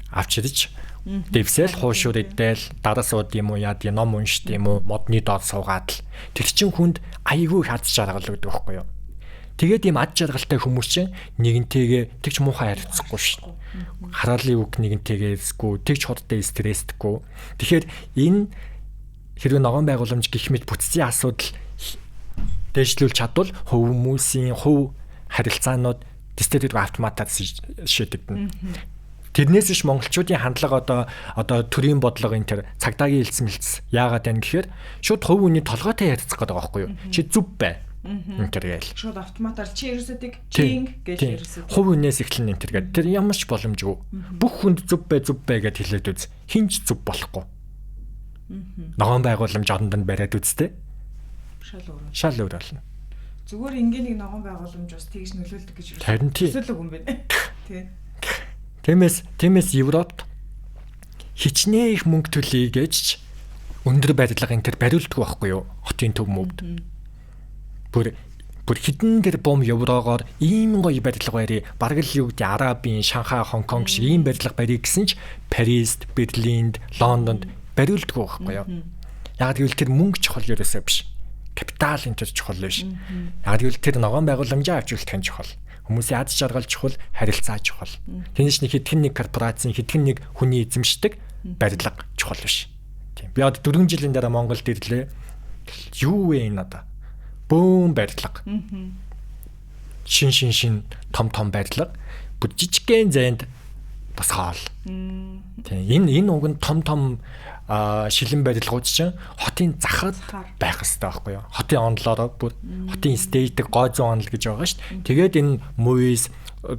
авч ирж, дэвсэл хуушур идэл, дараа сууд юм уу, яад ном уншд юм уу, модны доод суугаад л тэр чин хүнд айгүй ад жаргал гэдэг байхгүй юу? Тэгээд ийм ад жаргалтай хүмүүс чинь нэгнтэйгээ тэгч муухай харьцахгүй шүү дээ. Хараалын үг нэгнтэйгээ эсгүй, тэгч хурдтай стресстгүй. Тэгэхээр энэ хэрвээ ногоон байгууламж гэх мэт бүтцийн асуудал дэвшлүүлж чадвал хүмүүсийн хувь харилцаанууд дэстэтиг автоматар шийдэгдэнэ. Тэрнээс ш монголчуудын хандлага одоо төрийн бодлого энэ тэр цагдаагийн хэлцмэлц яагаад байна гэхээр шууд хувь хүний толгойтой ярилцах гэдэг байгаа байхгүй юу? Чи зүв бай. Энэ тэр гээл. Шууд автоматар чи ерөөсөдөг чинг гэж ерөөсөдөг. Хувь хүнээс эхлэн энэ тэр гээл. Тэр ямар ч боломжгүй. Бүх хүнд зүв бай гэд хэлээд үз. Хинч зүв болохгүй. Ногоон байгууламж одонд бариад үзтээ. Шал өөр болно. Зүгээр ингээ нэг ногоон байгууламж бас тэгж нөлөөлдөг гэж төсөөлөг юм байна. Тий. Тиймээс Европт хичнээн их мөнгө төлөе гэж өндөр барилга энэ төр бариулдаг байхгүй юу? Хотын төв мөвд. Бүр хідэн тэр бом еврогоор ийм гоё барилга барья. Бараг л юу гэдэг Арабын, Шанхай, Хонконг шиг ийм барилга барья гэсэн ч Парист, Берлинд, Лондонд бариулдаг байхгүй юу? Яг гэвэл тэр мөнгө чухал ерөөсөө биш. Капитал энэ төр чухал биш. Яг гэвэл тэр ногоон байгууламжаа авч үлдэх нь чухал. Хүмүүсийн ад жаргал чухал, харилцаа чухал. Тэнийг нэг хэдхэн нэг корпорацийн хэдхэн нэг хүний эзэмшдэг барилга чухал биш. Тийм. Би одоо 4 жилийн дараа Монголд ирлээ. Юу вэ энэ одоо? Бөөм барилга. Шин том барилга. Бүр жижигхэн зайд бас хаал. Тийм. Энэ уг нь том шилэн барилгууд чинь хотын захад байх хэрэгтэй байхгүй юу? Хотын онлоор бүр хотын стейдэг гой зүүн онл гэж байгаа шүү дээ. Тэгээд энэ мувис,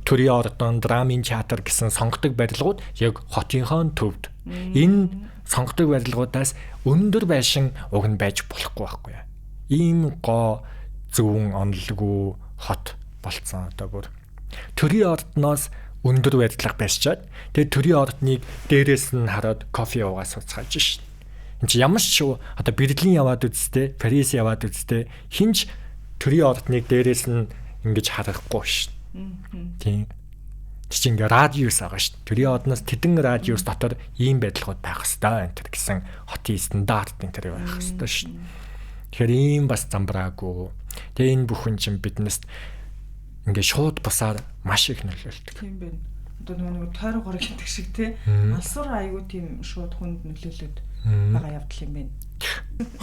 төрийн ордон, драмын театр гэсэн сонгодог барилгууд яг хотынхон төвд. Энэ сонгодог барилгуудаас өндөр байшин уг нь байж болохгүй байхгүй юу? Ийм гоо зүүн онлгүй хот болцсон одоо бүр. Төрийн ордноос өндөр барилга байшчаад тэгээд төрийн ордныг дээрээс нь хараад кофе уугаа сууцгааж шин. Энд чи ямар ч одоо Берлин яваад үзтээ, Парис яваад үзтээ хинч төрийн ордныг дээрээс нь ингэж харахгүй шин. Тийм. Чи ингээ радиус байгаа шин. Төрийн ордноос тэдэн радиус дотор ийм барилгууд байх хэвээр энэ гэсэн хотын стандарт энэ төр байх хэвээр шин. Тэгэхээр ийм бас замбраагүй. Тэгээ энэ бүхэн чинь биднээс ингээ шууд бусаар маш их нөлөөлдөг. Тийм байна. Одоо нэг тойрог гор гэдэг шиг тий. Алсуур айгуу тийм шууд хүнд нөлөөлөд байгаа явдал юм байна.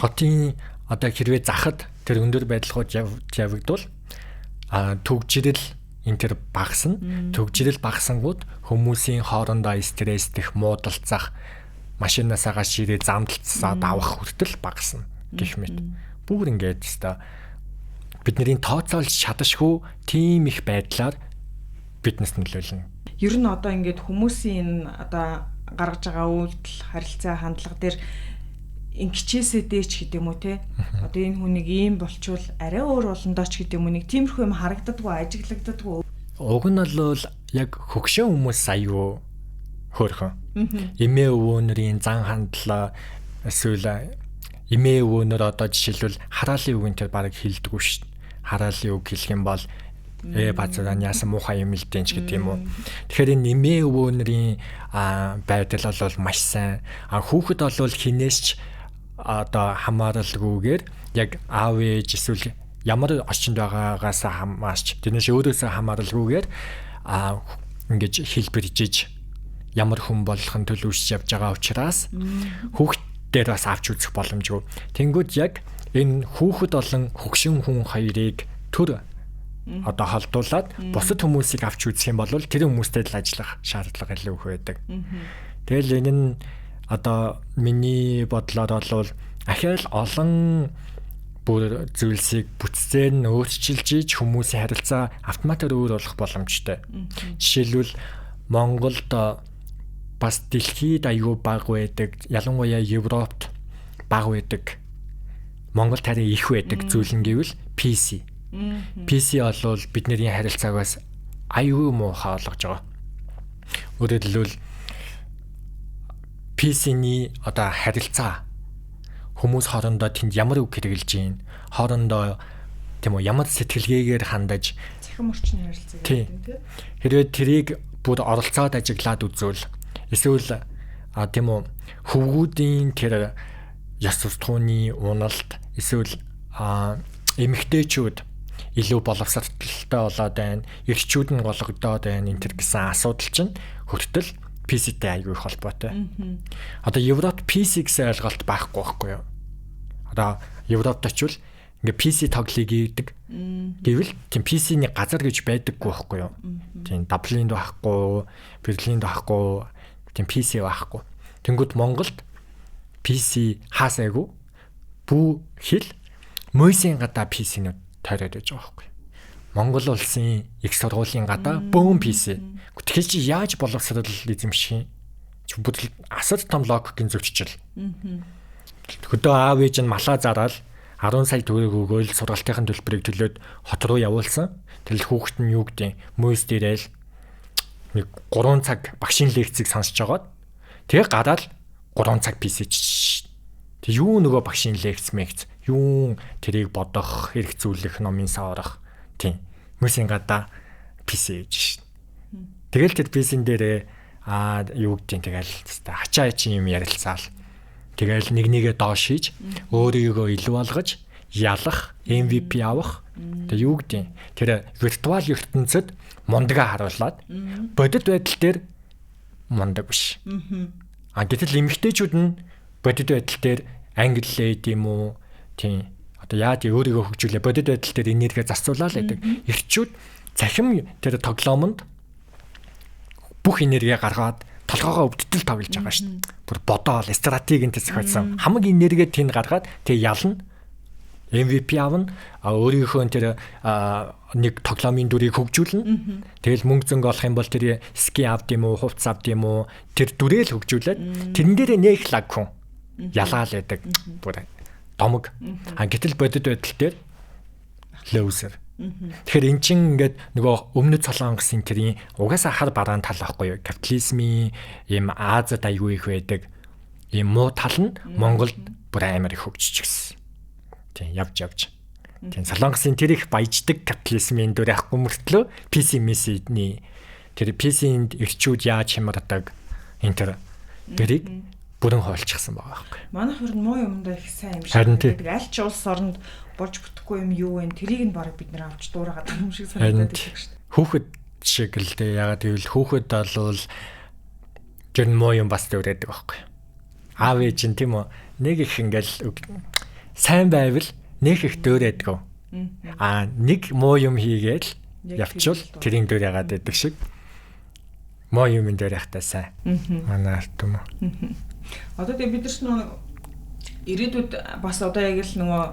Хотын одоо хэрвээ захад тэр өндөр байдлууд явагдвал төгжрэл энэ тэр багасна. Төгжрэл багасангууд хүмүүсийн хоорондоо стресстэх, муудалцах, машинаас агаш ширээ замдалцаад авах хүртэл багасна гэх мэт. Бүр ингээд өстой бидний тооцоолж чадашгүй тийм их байдлаар биднес нөлөөлнө. Ер нь одоо ингээд хүмүүсийн одоо гаргаж байгаа үйлдэл, харилцаа, хандлага дээр ингэчээсээ дээч гэдэг юм уу те. Одоо энэ хүнийг ийм болчвол арай өөр болондооч гэдэг юм уу, нэг тиймэрхүү юм харагддаггүй, ажиглагддаггүй. Уг нь бол яг хөгшин хүмүүс аюу хөөрхөн. Эмээ өвөөнөрийн зан хандлага эсвэл эмээ өвөөнөр одоо жишээлбэл хараалын үг энэ баг хэлдэггүй шүү дээ. Хараалын үг хэлэх юм бол базараа яасан муухай юм л дэнч гэдэг юм уу. Тэгэхээр энэ эмээ өвөөнөрийн байдал бол маш сайн. Хүүхэд бол хинээс ч одоо хамааралгүйгээр яг аав ээж эсвэл ямар орчинд байгаагаас хамаарч тэрнээс өөрөөсөө хамааралгүйгээр ингэж хэлбэржиж ямар хүн болох нь төлөвшөж явж байгаа учраас хүүхдээр бас авч үзэх боломжгүй. Тэнгүүд яг энэ хүүхэд болон хөгшин хүн хоёрыг төр одоо холдуулаад бусад хүмүүсийг авч үзэх юм бол тэр хүмүүстэй л ажиллах шаардлага илүү их байдаг. Тэгэл энэ нь одоо миний бодлоор бол ахаал олон бүр зүйлсийг бүтцээр нь өөрчилж ийж хүмүүсийн харилцаа автоматар өөр болох боломжтой. Жишээлбэл Монголд бас дэлхийд аюу бага байдаг, ялангуяа Европт бага байдаг. Монголд харин их байдаг зүйл нь гэвэл PC. PC бол бидний харилцааг бас аюу муухай болгож байгаа. Өөрөөр хэлбэл PC-ний одоо харилцаа хүмүүс хоорондоо тэнд ямар үг хэрэгжилж байна, хоорондоо тийм үү ямар сэтгэлгээгээр хандаж цахим орчны харилцаа гэдэг юм тийм. Хэрвээ тэрийг бүр оролцоод ажиглаад үзвэл эсвэл тийм үү хөвгүүдийн тэр яс тусдууны уналт эсвэл эмэгтэйчүүд илүү боловсралтай болоод байна, эрчүүд нь гологдоод байна энэ төр гэсэн асуудал чинь хүртэл PC-тэй аягүй их холбоотой. Одоо Европт PC гэсэн ойлголт байхгүй байхгүй юу? Одоо Европт очивол ингээ PC тоглоё гэдэг. Гэвэл тийм PC-ний газар гэж байдаггүй байхгүй юу? Тийм Дублинд байхгүй, Берлинд байхгүй, тийм PC байхгүй. Тэнгүүд Монголд PC хаасайгүй бүү хэл мөсийн гадаа PC-нүүд тойроод байж байгаа байхгүй юу? Монгол улсын их сургуулийн гадаа бөөн PC. Тэгэхээр чи яаж боловсрал эзэмших юм? Чи бүтэл асар том логикийн зөвчжил. Хөдөө аав ээж нь малаа зараад 10 сая төгрөг өгөөл сургалтын төлбөрийг төлөөд хот руу явуулсан. Тэгэл хүүхэд нь юу гэдэг мөс дээрэл нэг 3 цаг багшийн лекцийг сонсож байгаад тэгээ гадаад 3 цаг PC чиж. Тэг юу нөгөө багшийн лекц мэгц юу тэрийг бодох, хэрэгцүүлэх, номын саврах тийм мөсийн гадаа PC гэж шин. Тэгэл тэр PC-н дээрээ юу гэдгийг тэгэл хачаа чи юм ярилцаал. Тэгэл нэгээ доош хийж өөрийгөө илүү болгож ялах, MVP авах. Тэг юу гэдгийг тэр виртуал ертөнцид мундага харуулад бодит байдал дээр мундаг биш. Гэтэл эмэгтэйчүүд нь бодит байдал дээр англи лээд юм уу тийм одоо яад өөрийгөө хөгжүүлээ бодит байдал дээр энерги зарцуулаад байдаг. Эрчүүд цахим тэр тоглоомонд бүх энерги гаргаад толгоогоо өвдөлтөл тоглож байгаа шүү дээ. Бүр бодоол стратегийн зохиолсон хамаг энерги тэнд гаргаад тэг ялна. MVP авна. Өөрийнхөө тэр нэг тоглоомын дүрийг хөгжүүлнэ. Тэгэл мөнгө зөнгө олох юм бол тэр ски авд юм уу, хувцас авд юм уу тэр дүрэл хөгжүүлээд тэрэн дээрээ нэг лаг хүн ялгаал байдаг. Бүр домог. Гэтэл бодит байдал дээр лоусер. Тэгэхээр эн чинь ингээд нөгөө өмнөд Солонгосын тэрийн угаасаа хар бараан тал байхгүй юу? Капитализмын ийм Азад аягүй их байдаг. Ийм муу тал нь Монголд бүр амар их хөгжиж гисэн. Тийм явж. Тийм Солонгосын тэр их баяждаг капитализмын дүр ахгүй мөртлөө PC-ний тэр PC-нд ирчүүд яаж хямардаг энэ тэр дэрийг бүрэн хоолчихсан байгаа байхгүй. Манайх ер нь муу юмдаа их сайн юм шиг байдаг. Аль ч улс оронд болж бүтэхгүй юм юу вэ? Тэрийг нь баг бид нэр авч дуурайгаад юм шиг санагдаад байдаг шүү дээ. Хүүхэд шиг л дээ. Ягаад гэвэл хүүхэд бол тэр муу юм бас дөрөдөг байхгүй. Аав ээж нь тийм үү нэг их ингээл сайн байвал Нэх их дөөрэдгөө. Нэг муу юм хийгээл явчвал тэрийн дөр ягаад байдаг шиг. Муу юм дээр яхтаа сайн. Манай арт юм. Одоо тэгээ бид нар ирээдүйд бас одоо яг л нөгөө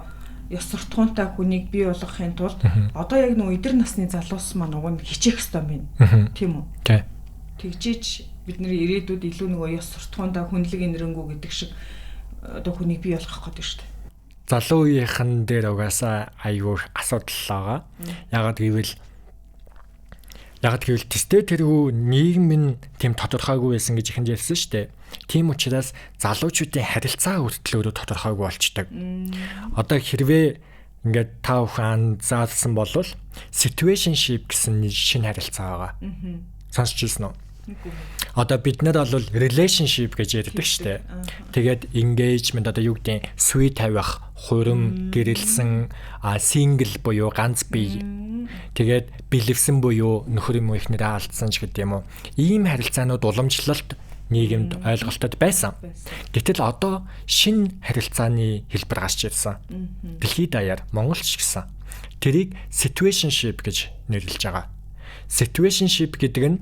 ёс суртахуунтай хүнийг бий болгохын тулд одоо яг нөгөө эдэр насны залуус маань уг нь хичээх ёстой юм. Тийм үү? Тий. Тэгжээч бидний ирээдүйд илүү нөгөө ёс суртахуунтай хүнлэг энэрэнгүү гэдэг шиг одоо хүнийг бий болгох гэдэг шүү дээ. Залуу үеийнхэн дээр угаасаа аюул асуудал байгаа. Ягаад гэвэл тэстэй тэргүй нийгэм нь тийм тодорхойгүй байсан гэж ихэнд ярьсан шүү дээ. Тийм учраас залуучуудын харилцаа хүртэл өөрөө тодорхойгүй болчдөг. Одоо хэрвээ ингээд та бүхэн анзаарсан бол situationship гэсэн шинэ харилцаа байгаа. Сонсч ирсэн үү? Одоо бид нар бол relationship гэж ярьдаг шүү дээ. Тэгээд engagement одоо юу гэдэг sweet тавих, хурим, гэрэлсэн, single буюу ганц бие. Тэгээд бэлэвсэн буюу нөхөр юм уу ихнэрээ алдсан ч гэдэг юм уу. Ийм харилцаанууд уламжлалт нийгэмд ойлголтод байсан. Гэтэл одоо шинэ харилцааны хэлбэр гарч ирсэн. Дэлхийд даяар Монголч гэсэн. Тэрийг situationship гэж нэрлэж байгаа. Situationship гэдэг нь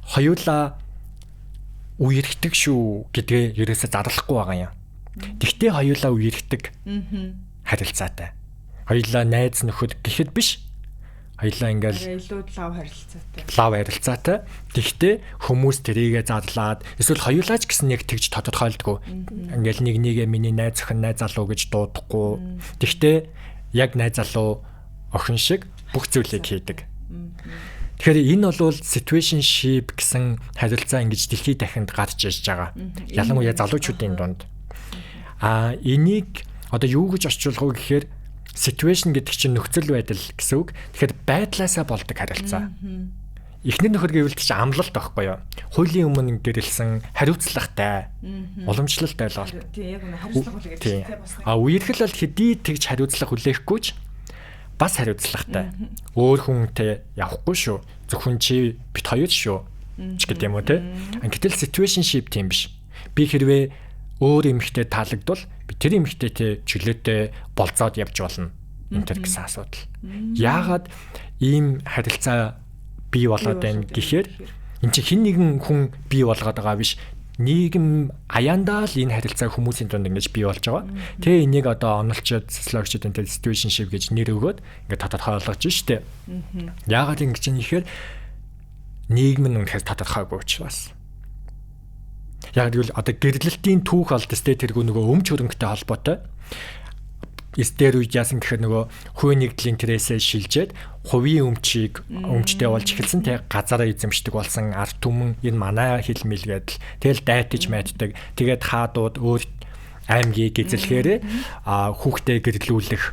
хоёулаа үерхдэг шүү гэдгээ ерөөсө зарлахгүй байгаа юм. Тэгтээ хоёулаа үерхдэг харилцаатай. Хоёулаа найз нөхөд гэхэд биш. Хоёулаа ингээл илүү лав харилцаатай. Тэгтээ хүмүүс тэрийгэ зарлаад эсвэл хоёулаа ч гэсэн нэг тэгж тодорхойлдгоо. Ингээл нэгээ миний найз охин найз залуу гэж дуудахгүй. Тэгтээ яг найз залуу охин шиг бүх зүйлийг хийдэг. Тэгэхээр энэ бол situationship гэсэн харилцаа ингэж дэлхийд дахинд гарч ирж байгаа. Ялангуяа залуучуудын дунд. Энийг одоо юу гэж орчуулах вэ гэхээр situation гэдэг чинь нөхцөл байдал гэсэн үг. Тэгэхээр байдлаасаа болдог харилцаа. Эхнэр нөхөр гэвэл чинь амлалт байхгүй юу? Хуулийн өмнө гэрэлсэн хариуцлагатай, уламжлалт ойлголт. Тийм яг үнэ хариуцлага хүлээгээд бас. Үерхэл бол хэдий тэгж хариуцлага хүлээхгүй ч бас хариуцлагатай. Өөр хүнтэй явахгүй шүү. Зөвхөн чи бит хоёр шүү. ч гэдэг юм уу те. Гэтэл situationship тийм биш. Би хэрвээ өөр эмэгтэй таалагдвал би тэр эмэгтэйтэй чөлөөтэй болцоод явж болно. Энэ гэсэн асуудал. Яагаад ийм харилцаа бий болоод байна гэхээр эн чинь хин нэгэн хүн бий болгоод байгаа биш. Нийгэм аяндаа л энэ харилцаа хүмүүсийн дунд ингэж бий болж байгаа. Тэгээ энийг одоо онолчод, социологчид энэ situationship гэж нэр өгөөд ингээд тодорхойлгож штэ. Яагаад ингэж юм гэхээр нийгэм нь үнэхээр тодорхойгүй учраас. Яг гэвэл одоо гэрлэлтийн түүх алд сте тэргүй нөгөө өмч хөрөнгөтэй холбоотой. Эстер үед яасан гэхээр нөгөө хувийн нэгдлийн тэрээсээ шилжээд хувийн өмчтэй болж эхэлсэн те газараа эзэмшдэг болсон арт түмэн энэ манай хил мэлгээд тэгэл дайтаж мэддэг. Тэгээд хаадууд өөр аймгийг эзэлхээр хүүхдээ гэрлүүлэх,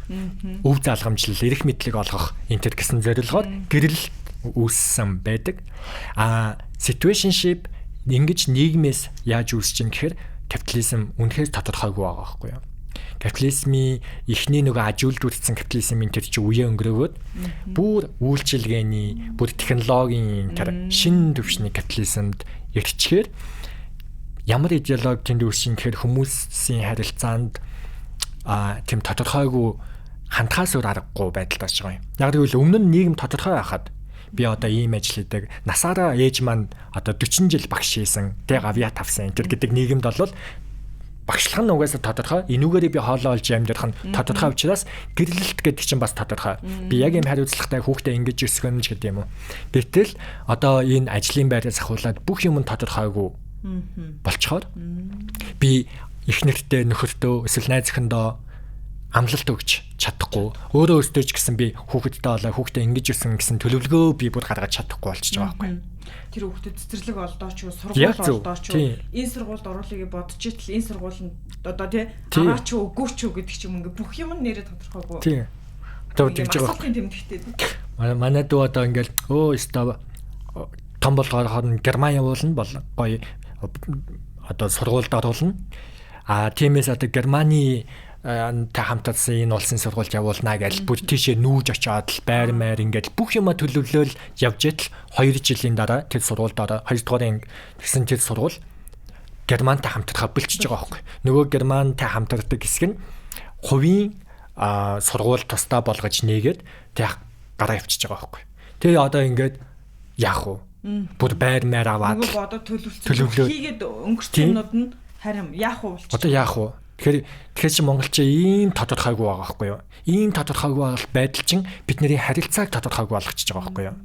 өв залгамжлал, эрх мэдлэг олгох энэ төр гэсэн зорилгоор гэрэл үүссэн байдаг. Situationship ингэж нийгмээс яаж үүсэж ин гэхээр капитализм үнэхээр тодорхойгүй байгаа байхгүй юу? Капитализмын эхний нөгөө ажилуулдсан капитализмын тэр чи үеэ өнгөрөөгөөд бүр үйлчилгээний, бүр технологийн тэр шинэ төвшний капитализмд ирчихээр ямар идеологи тэнд үүсчин гэхээр хүмүүсийн харилцаанд тийм тодорхойгүй хандхаас өөр аргагүй байдал болж байгаа юм. Яг гэвэл өмнө нь нийгэм тодорхой байхад би одоо ийм ажил хийдэг. Насаараа ээж маань одоо 40 жил багш хийсэн. Тэг авьяат авсан. Тэр гэдэг нийгэмд бол багшлах нь угаасаа тодорхой. Энүүгээрээ би хоолоо олж амьдах нь тодорхой учраас гэрлэлт гэдэг чинь бас тодорхой. Би яг юм хариуцлагатай хүүхдээ ингэж өсгөн ч гэдэг юм уу. Гэтэл одоо энэ ажлын байраас ахуулаад бүх юм нь тодорхойгүй болцохоор би эхнэртэй нөхөртөө эсвэл найз охиндоо амлалт өгч чадахгүй. Өөрөө өөртөө ч гэсэн би хүүхэдтэй болоо хүүхдээ ингэж өсөн гэсэн төлөвлөгөө би бүр гаргаж чадахгүй болчихж байгаа байхгүй. Тэр хүүхдэд цэцэрлэг олдооч юу, сургууль олдооч юу, энэ сургуульд оруулахыг бодож итэл энэ сургууль нь одоо тий аваач юу, өгөөч юу гэдэг ч юм ингээ бүх юм нэрээ тодорхойгүй. Тий. Одоо тэгж байгаа. Манай дүү одоо ингээл өстө том болгохоор нь Герман явуулна бол гоё одоо сургуульд оруулна. Тиймээс одоо Германы та хамтдсан энэ улсын сургуульд явуулнаа гэж бүр тийшээ нүүж очиод л байр маяр ингээд бүх юма төлөвлөөл явж итэл 2 жилийн дараа тэр сургуульд ороо 2 дугаарын гэсэн тэр сургууль Германтай хамтдахаа бэлчиж байгаа байхгүй. Нөгөө Германтай хамтардаг хэсэг нь хувийн сургууль тусдаа болгож нээгээд тэг гараа авчиж байгаа байхгүй. Тэгээ одоо ингээд яах вэ? Бүр байр маяр аваад нөгөө одоо төлөвлөлт хийгээд өнгөрсөн юмнууд нь харин яах вэ болчих. Одоо яах вэ? Тэгэхээр чи монголчууд ийм тодорхойгүй байгаа байхгүй юу? Ийм тодорхойгүй байдал чинь бидний харилцааг тодорхойгүй болгочихж байгаа байхгүй юу?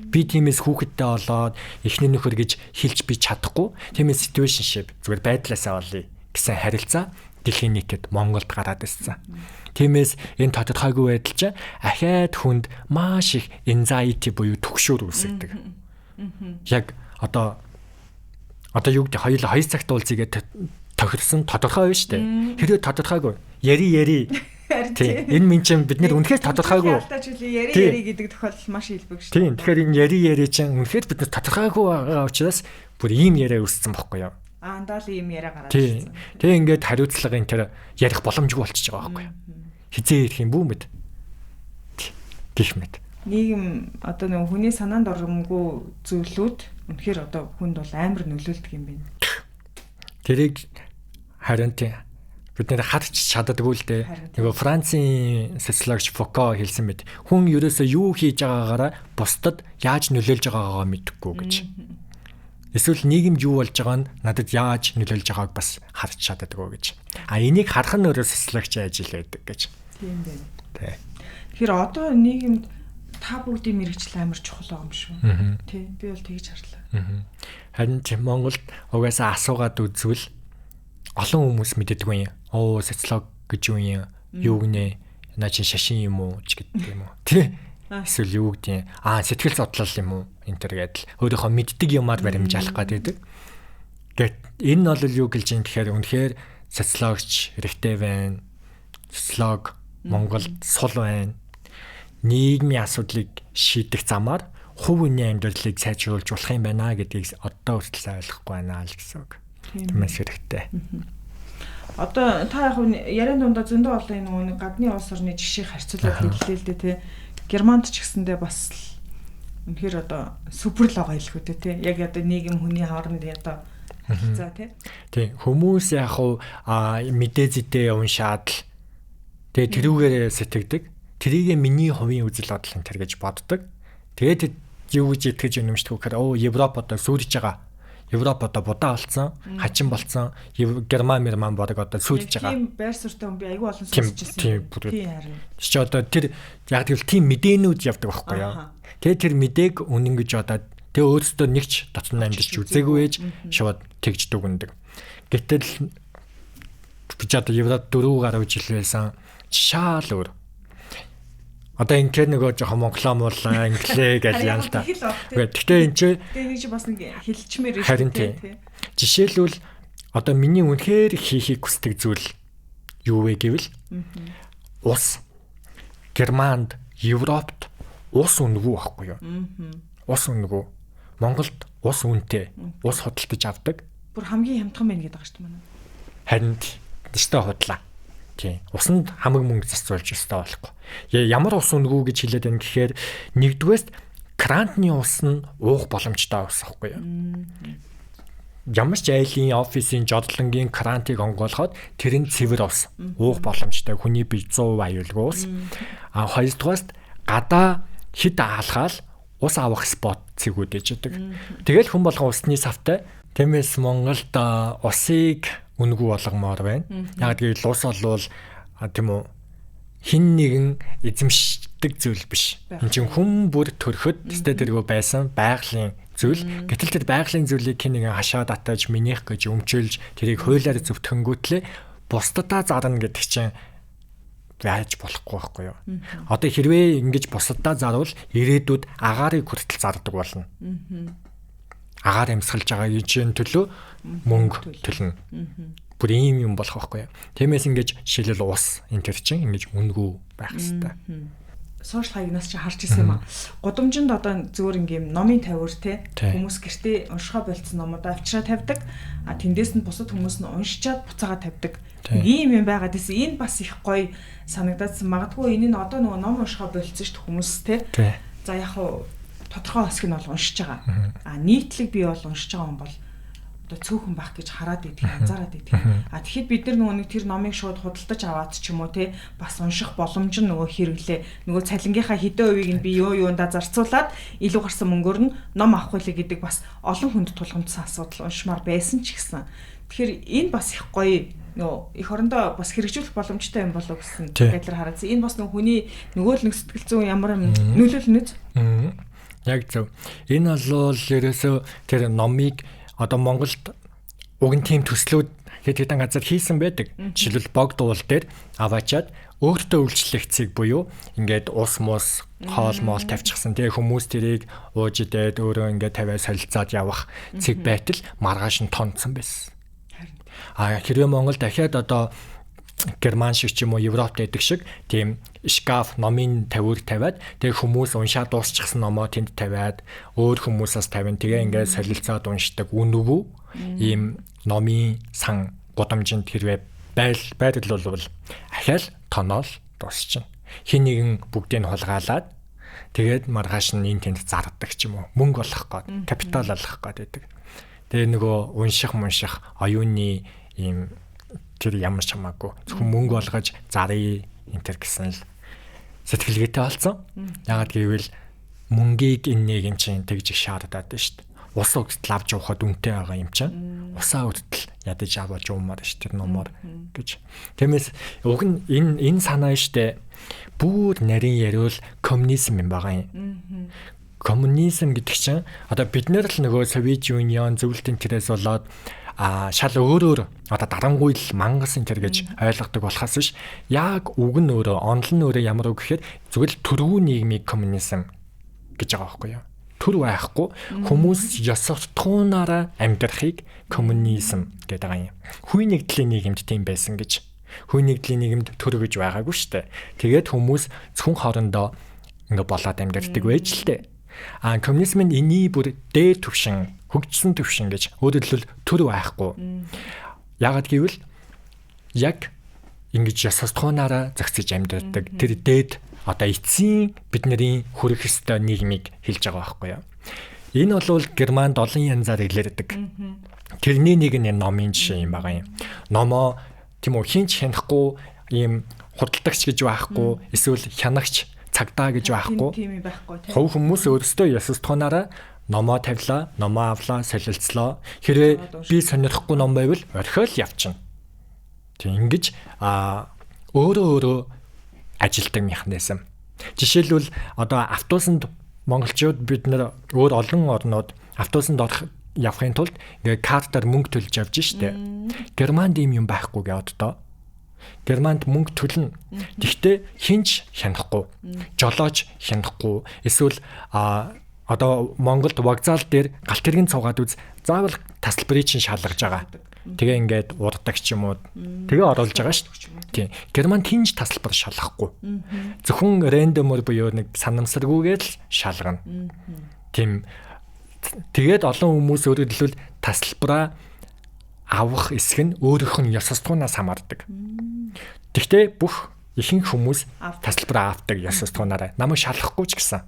Би тиймээс хүүхэдтэй болоод эхний нөхөр гэж хэлж би чадахгүй. Тиймээс situationship зүгээр байдлаасаа болъё гэсэн харилцаа дэлхийн нийтэд Монголд гараад ирсэн. Тиймээс энэ тодорхойгүй байдал чинь ахаад хүнд маш их anxiety буюу түгшүүр үүсгдэг. Яг одоо юу гэдэг хоёулаа 2 цагт уулзъягээд тохирсон тодорхой байна шүү дээ. Хэрвээ тодорхойгүй яри тийм энэ минь чинь бид нэр үнэхээр тодорхойгүй яри гэдэг тохиолдол маш илбэг шүү. Тийм тэгэхээр энэ яри чинь үнэхээр бид нар тодорхойгүй байгаа учраас бүр ийм яриа үүссэн бохгүй юу? Даал ийм яриа гараад ирсэн. Тэгээ ингээд хариуцлагын тэр ярих боломжгүй болчихж байгаа байхгүй юу? Хизээ ирэх юм бүү мэд. Гэх мэд. Нийгэм одоо нэг хүний санаанд оромгүй зүйлүүд үнэхээр одоо хүнд бол амар нөлөөлдөг юм байна. Тэрийг харин бид нэр харч чаддаггүй л дээ. Нөгөө Францын социологч Фуко хэлсэн мэт. Хүн ерөөсөө юу хийж байгаагаараа бусдад яаж нөлөөлж байгаагаа мэдэхгүй гэж. Эсвэл нийгэмд юу болж байгаа нь надад яаж нөлөөлж байгааг бас харч чаддаггүй гэж. Энийг харах нь өөрөө социологч ажилладаг гэж. Тийм байна. Тэгэхээр одоо нийгэмд та бүгдийн мэрэгчлэл амар чухал юм шүү. Тий, би бол тэгж харлаа. Харин Монголд угаасаа асуугаад үзвэл олон хүмүүс мэддэггүй юм. Социолог гэж юу гинэ? Наа чи шашин юм уу ч гэдэг юм уу. Тий. Эсвэл юу гэдэг сэтгэл судлал юм уу? Энэ төр гэдэл өөрийнхөө мэддэг юмар баримжаалах гэдэг. Гэт энэ бол юу гэлж юм тэгэхээр үнэхээр социологч хэрэгтэй байна. Социолог Монголд сул байна. Нийгмийн асуудлыг шийдэх замаар хувь хүний амьдралыг сайжруулж болох юм байна гэдгийг одоо хүртэл ойлгохгүй байна л гэсэн үг. Тиймээс хэрэгтэй. Одоо та яг яриан дундаа зөндөө олон нэг гадны улс орны жишээ харьцуулаад хэллээ л дээ тий. Германд ч гэсэндээ бас үнэхээр одоо супер л байгаа хэлэхгүй дээ тий. Яг одоо нийгэм хүний хооронд одоо харилцаа тий. Тий. Хүмүүс яг мэдээ зэдээ уншаад л тэгээ тэрүүгээр сэтгэдэг. Тэрийг миний хувийн үзэл бодол энэ төр гэж боддог. Тэгээд юу гэж итгэж юмшдаг гэхээр Европ одоо сүрж байгаа. Европ одоо будаа болсон, хачин болсон. Герман бодог одоо сүрж байгаа. Тийм байр суурьтай хүн би аягүй олон сонсчихсан. Тийм харин. Чи одоо тэр яг тэгвэл тийм мэдээнүүд явдаг байхгүй юу? Тэгээд тэр мэдээг үнэн гэж одоо тэгээ өөрөөсөө нэгч дотор амьдч үзээгүй ээж шууд тэгждэг үндэг. Гэтэл би ч одоо Европ 4 гаруй жил байсан. Шаал өөр. Одоо энэ нөгөө жоохон монголоо муулаа англиэ гэж яана л та. Гэхдээ энэ чинь нэг чи бас нэг хэлчмээр харин тийм. Жишээлбэл одоо миний үнэхээр хийхийг хүсдэг зүйл юу вэ гэвэл ус Германд, Европт ус үнэгүй байхгүй юу? Ус үнэгүй. Монголд ус үнэтэй. Ус худалдаж авдаг. Бүр хамгийн хямдхан байна гэдэг байгаа шүү дээ. Харин дэстэй худлаа. Тийм. Усанд хамаг мөнгө зарцуулж өстой болохгүй. Ямар ус үнэгүй гэж хэлээд байна гэхээр нэгдүгээрс крантны ус нь уух боломжтой ус аахгүй юу? Ямар ч айлын офисын жодлонгийн крантыг онгоолоход тэр нь цэвэр ус уух боломжтой. Хүний бие 100% аюулгүй ус. Хоёрдугаарс гадаа хэд хаалхаал ус авах спот цэгүүд ээждэг. Тэгэл хүн болгон усны савтай. Тиймээс Монголд усыг үнэгүй болгомоор байна. Яг тэгээд ус олвол тийм үү хин нэгэн эзэмшдэг зүйл биш. Энд чинь хүн бүр төрөхөд тест тэргөө байсан байгалийн зүйл. Гэтэл тэр байгалийн зүйлийг хин нэгэн хашаад атаж минийх гэж өмчөөлж тэрийг хуулиар зөвтгөнгүүтлээ бусдадаа зарна гэдэг чинь байж болохгүй байхгүй юу. Одоо хэрвээ ингэж бусдадаа зарвал ирээдүйд агаарыг хүртэл зардаг болно. Агаар амьсгалж байгаа юучин төлөө мөнгө төлнө. Бүр ийм юм болох байхгүй юу. Тиймээс ингэж жишээлбэл ус энэ төр чинь ингэж үнэгүй байх хэрэгтэй. Сошиал хаягнаас чи харж ирсэн юм аа. Гудамжинд одоо зөвөр ингээм номын тавиур те хүмүүс гэртээ уншихаа болцсон номуудаа авчраа тавьдаг. Тэндээс нь бусад хүмүүс нь уншичаад буцаага тавьдаг. Ийм юм байгаад гэсэн энэ бас их гоё санагдаадсан. Магадгүй энэ нь одоо нөгөө ном уншихаа болцсон шүү дээ хүмүүс те. За яг хуу тодорхой хэсэг нь бол уншиж байгаа. Нийтлэг бий бол уншиж байгаа юм бол одоо цөөхөн байх гэж хараад идэх, анзаараад идэх. А тэгэхэд бид нар нөгөө нэг тэр номыг шууд худалдаж аваад ч юм уу те бас унших боломж нь нөгөө хэрэглээ. Нөгөө цалингийнхаа хэдэн хувийг нь би юундаа зарцуулаад илүү гарсан мөнгөөр нь ном авах байлиг гэдэг бас олон хүнд тулгамдсан асуудал уншмаар байсан ч гэсэн. Тэгэхээр энэ бас их гоё нөө их орондоо бас хэрэгжүүлэх боломжтой юм болов гэсэн байдлаар хараад. Энэ бас нөгөө хүний нөгөө л нэг сэтгэл зүйн ямар нөлөөлнө үз. Яг зөв. Энэ бол ерөөсөө тэр номыг одоо Монголд уг нь тийм төслүүд хэд хэдэн газар хийсэн байдаг. Жишээлбэл бог дуул дээр аваачаад өөртөө үйлчлэгцийг буюу ингээд ус мус хоол моол тавьчихсан. Тэгээ хүмүүс тэрийг ууж идээд өөрөө ингээд тавиа солилцоод явах цэг байтал маргааш нь тонцсон байсан. Хэрвээ Монгол дахиад одоо Герман шиг ч юм уу Европт байдаг шиг тийм шкаф номын тавиур тавиад тэгээ хүмүүс уншаад дуусчихсан номоо тэнд тавиад өөр хүмүүсээс тавина тэгээ ингээд солилцоод уншдаг үнэвүү ийм номын сан гудамжинд хэрвээ байдал бол ахаал тоноол дуусчихна. Хин нэгэн бүгдийг нь хулгаалаад тэгээд маргааш нь энэ тэнд зардаг ч юм уу мөнгө олох гээд капитал олох гээд байдаг. Тэгээ нөгөө унших оюуны ийм тэр ямар ч хамаагүй зөвхөн мөнгө олгож зарыг энтер гэсэн л сэтгэлгээтэй болсон. Ягаад гэвэл мөнгийг энэ нэг юм чинь тэгж их шаардаад байна шүү дээ. Усаа өгтөл авч явахад үнэтэй байгаа юм чинь. Усаа өгтөл ядаж аваад явмаар шүү тэр номоор гэж. Тиймээс уг нь энэ санаа шүү дээ. Бүр нарийн яриул коммунизм юм байгаа юм. Коммунизм гэдэг чинь одоо бид нэр л нөгөө Совет Union зөвлөлтийн тэрээс болоод шал өөрөөр одоо дарангуйл мангас энэ төр гэж ойлгодог болохоос биш яг үг нь өөрөө онол нь өөрөө ямар үг гэхээр зүгээр л төрөө нийгмийн коммунизм гэж байгаа байхгүй юу. Төр байхгүй хүмүүс ёс суртахуунаараа амьдрахыг коммунизм гэдэг байгаа юм. Хүй нэгдлийн нийгэмд тийм байсан гэж. Хүй нэгдлийн нийгэмд төр гэж байгаагүй шүү дээ. Тэгээд хүмүүс зөвхөн хоорондоо ингэ болоод амьдардаг байж л дээ. Коммунизм нь эний бүр дээд түвшин хөгжсөн төвшин гэж өөрөөр хэлбэл төр байхгүй. Яагаад гэвэл яг ингэж яс суртахуунаараа зохицож амьдардаг тэр дээд одоо эцсийн бидний хүрэх ёстой нийгмийг хэлж байгаа байхгүй юу. Энэ бол Германд олон янзаар илэрдэг. Тэрний нэг нь номын жишээ юм байгаа юм. Номоо тийм үү хинч хянахгүй ийм худалдагч гэж байхгүй эсвэл хянагч цагдаа гэж байхгүй. Хувь хүмүүс өөрсдөө яс суртахуунаараа номоо тавилаа, номоо авлаа, солилцлоо. Хэрвээ би сонирхгүй ном байвал орхиол явчихна. Тэг ингэж өөрөө ажилдаг механизм. Жишээлбэл одоо автобусанд монголчууд бид нэр өөр олон орнууд автобусанд явахын тулд ингээ картаар мөнгө төлж явж штэ. Германд ийм юм байхгүй гэдээ. Германд мөнгө төлнө. Гэхдээ хинч хянахгүй, жолооч хянахгүй, эсвэл одоо Монголд вокзал дээр галт тэргийн цугаад үз заавал тасалбарыг чинь шалгаж байгаа. Тэгээ ингээд урддаг ч юм уу. Тэгээ оруулж байгаа шүү дээ. Тийм. Германд хинж тасалбар шалгахгүй. Зөвхөн рандомор буюу нэг санамсаргүйгээр л шалгана. Тийм. Тэгээд олон хүмүүс өөрөөр хэлбэл тасалбараа авах эсэх нь өөрийнх нь ёс суртахуунаас хамаардаг. Гэхдээ бүх ихэнх хүмүүс тасалбараа авдаг ёс суртахуунаараа намайг шалгахгүй ч гэсэн.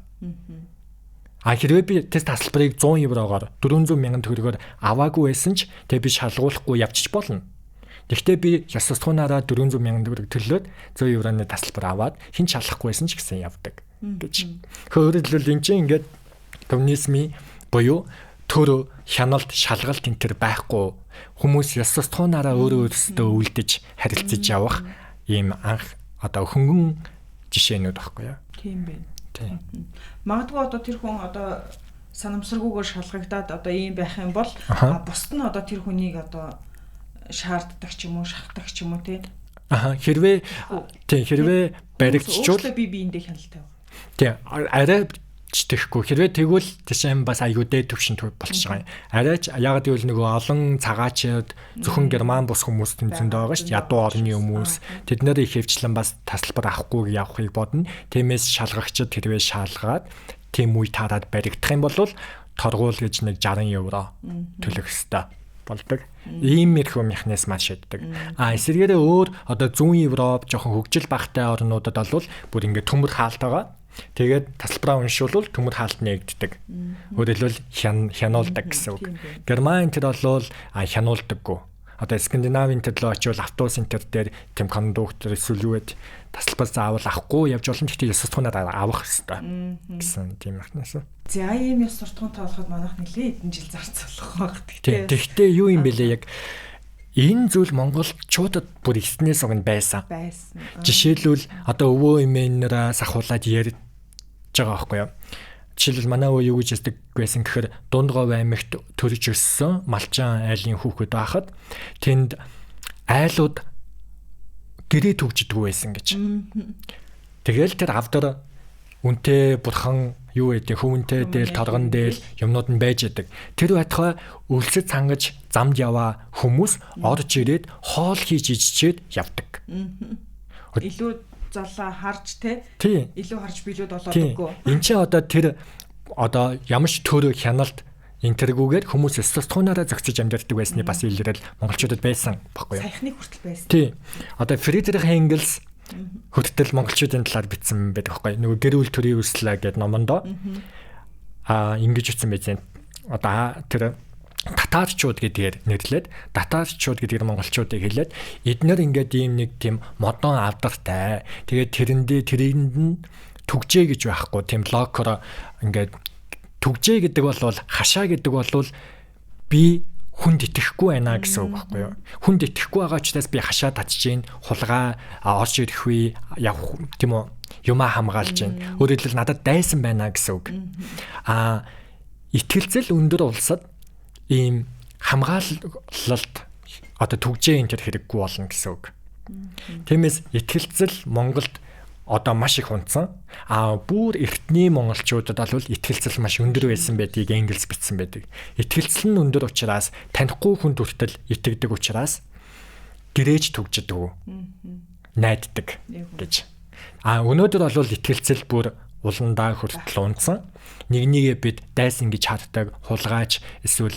Хэрвээ би тэр тасалбарыг 100 еврогоор 400 мянган төгрөгөөр аваагүй байсан ч тэгээ би шалгуулахгүй явчих болно. Гэхдээ би ёс суртахуунаараа 400 мянган төгрөг төлөөд 100 евроны тасалбар аваад хин шалгахгүй байсан ч гэсэн явдаг гэж. Өөрөөр хэлбэл энэ чинь ингээд коммунизмын буюу төр хяналт шалгалт энэ төр байхгүй хүмүүс ёс суртахуунаараа өөрөөсөө үлдэж харилцаж явах ийм анх одоо хөнгөн жишээнүүд байхгүй юу? Тийм байна. Магадгүй одоо тэр хүн одоо санамсаргүйгээр шалгагдаад одоо ийм байх юм бол бусд нь одоо тэр хүнийг одоо шаарддаг ч юм уу шахдаг ч юм уу тий. Хэрвээ баригдчихвол би биендээ хяналттай байна. Тий арай ч тэхгүй хэрвээ тэгвэл тийшээ бас аюу дээд төвшин болчихж байгаа юм. Арайч ягаад гэвэл нөгөө олон цагаачид зөвхөн герман бус хүмүүс тэнцэндээ байгаа шүү дээ. Ядуу орны хүмүүс тэд нэр их хөвчлэн бас тасалбар авахгүй явахыг бодно. Тиймээс шалгагчид хэрвээ шалгаад тийм үе таарад баригдах юм бол торгуул гэж нэг 60 евро төлөх ёстой болдог. Иймэрхүү механизмаар шийддэг. Эсвэргээрээ өөр одоо зүүн Европ жоохон хөгжил багтай орнуудад бол бүр ингээд төмөр хаалтайгаа Тэгээд тасалбараа уншвал төмөр хаалт нээгддэг. Өөрөлдвөл хянуулдаг гэсэн үг. Герман тэр бол хянуулдаггүй. Одоо Скандинавын төрлөө очивол автобус энтер дээр тэм кондуктор эсвэл юу гэд тасалбар заавал авахгүй явж болно. Гэхдээ ёс суртахуунаар авах хэрэгтэй гэсэн тийм ихнээс. За ийм ёс суртахуунтай болоход манайх нэлээд хэдэн жил зарцуулах байх. Тэгтээ юу юм бэлээ яг энэ зүйл монголчуудад бүр эснээс өгн байсан. Жишээлбэл одоо өвөө эмээнээрээ сахуулаад ярьж байгаа байхгүй юу? Жишээлбэл манай өвөө юу гэж хэлдэг байсан гэхээр Дундгов аймагт төрж өссөн Малчаан айлын хүүхэд байхад тэнд айлууд гэрээ төгждөг байсан гэж. Тэгэл тэр авдар үнтэй бурхан юу гэдэг хөвөнтэй дээл торгон дээл юмнууд нь байж идэг. Тэр байтугай өлсөд цангаж замд яваа хүмүүс орж ирээд хоол хийж иччихэд явдаг. Илүү залаа харж те илүү харж билүүд болоодгүй. Энд чинь одоо тэр ямар ч төр хяналт интергүүгээр хүмүүс статунаараа зөгцөж амьдардаг байсны бас илэрэл монголчуудад байсан баггүй юу? Саяхныг хүртэл байсан. Тий. Одоо Фридрих Энгельс хүртэл монголчуудын талаар бичсэн байдаг байхгүй юу? Нөгөө гэр бүл төрийн үүслэ гэдэг номондоо ингэж үтсэн байсан. Одоо тэр татарчууд гэдгээр нэрлээд татарчууд гэдгээр монголчуудыг хэлээд эднэр ингээд ийм нэг тийм модон авдартай. Тэгээд тэрэнд нь түгжээ гэж байхгүй тийм локор ингээд түгжээ гэдэг бол хашаа гэдэг бол би хүнд итгэхгүй байна гэсэн үг байхгүй юу. Хүнд итгэхгүй байгаа учраас би хашаа татж гин хулгай орж ирэх үе явах тийм үү юмаа хамгаалж гин. Өөрөөр хэлбэл надад дайсан байна гэсэн үг. Итгэлцэл өндөр улсад ийм хамгаалалт одоо түгжээ энэ төр хэрэггүй болно гэсэн үг. Тиймээс итгэлцэл Монголд одоо маш их унтсан. Бүр эртний монголчуудад бол итгэлцэл маш өндөр байсан байдгийг Энгельс бичсэн байдаг. Итгэлцэл нь өндөр учраас танихгүй хүнд хүртэл итгэдэг учраас гэрээж түгждэг. Найддаг гэж. Өнөөдөр бол итгэлцэл бүр уландаа хүртэл унтсан. Нэгнийгээ бид дайсан гэж хаддаг, хулгайч эсвэл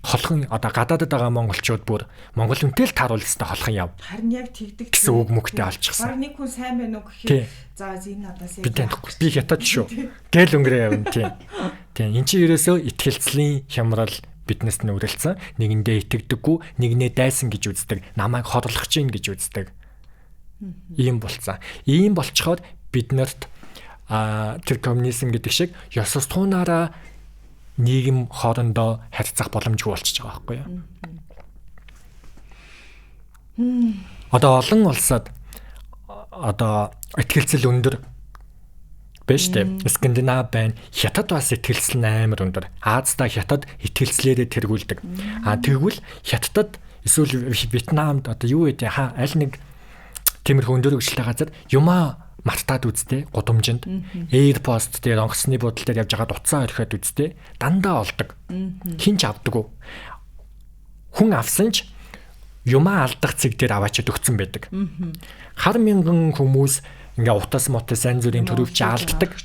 холхон одоо гадаадд байгаа монголчууд бүр монгол үнтэй л тааруул өстой холхон яв. Харин яг тэгдэг гэсэн үг мөхтэй олчихсан. Баг нэг хүн сайн байна уу гэхээр за энэ надаас би хятад шүү. Гээл өнгөрөө явна тийм. Тийм эн чинь ерөөсөө итгэлцлийн хямрал биднээс нь үрэлцсэн. Нэгэндээ итгэдэггүй, нэгнээ дайсан гэж үздэг, намайг хорлох чинь гэж үздэг. Ийм болцсон. Ийм болцоход биднэрт тэр коммунизм гэдэг шиг ёс суртахуунаараа нийгэм хоорондоо харьцах боломжгүй болчихж байгаа байхгүй юу? Одоо олон улсад одоо итгэлцэл өндөр биш үү? Скандинав байна. Хятад бас итгэлцэл амар өндөр. Аазда хятад итгэлцлээрээ тэргүүлдэг. Тэгвэл хятадд эсвэл Вьетнамд одоо юу гэдэг аль нэг тиймэрхүү өндөр хөгжилтэй газар юмаа мартаад үзтээ гудамжинд AirPost дээр онгоцны бодол дээр явж байгаа дуцаа орхиод үзтээ дандаа олдог. Хинч авдаггүй. Хүн авсан ч юмаа алдах цэг дээр аваачаад өгцөн байдаг. Хар мянган хүмүүс ингээ утас мотос янз бүрийн төрөвч алддаг.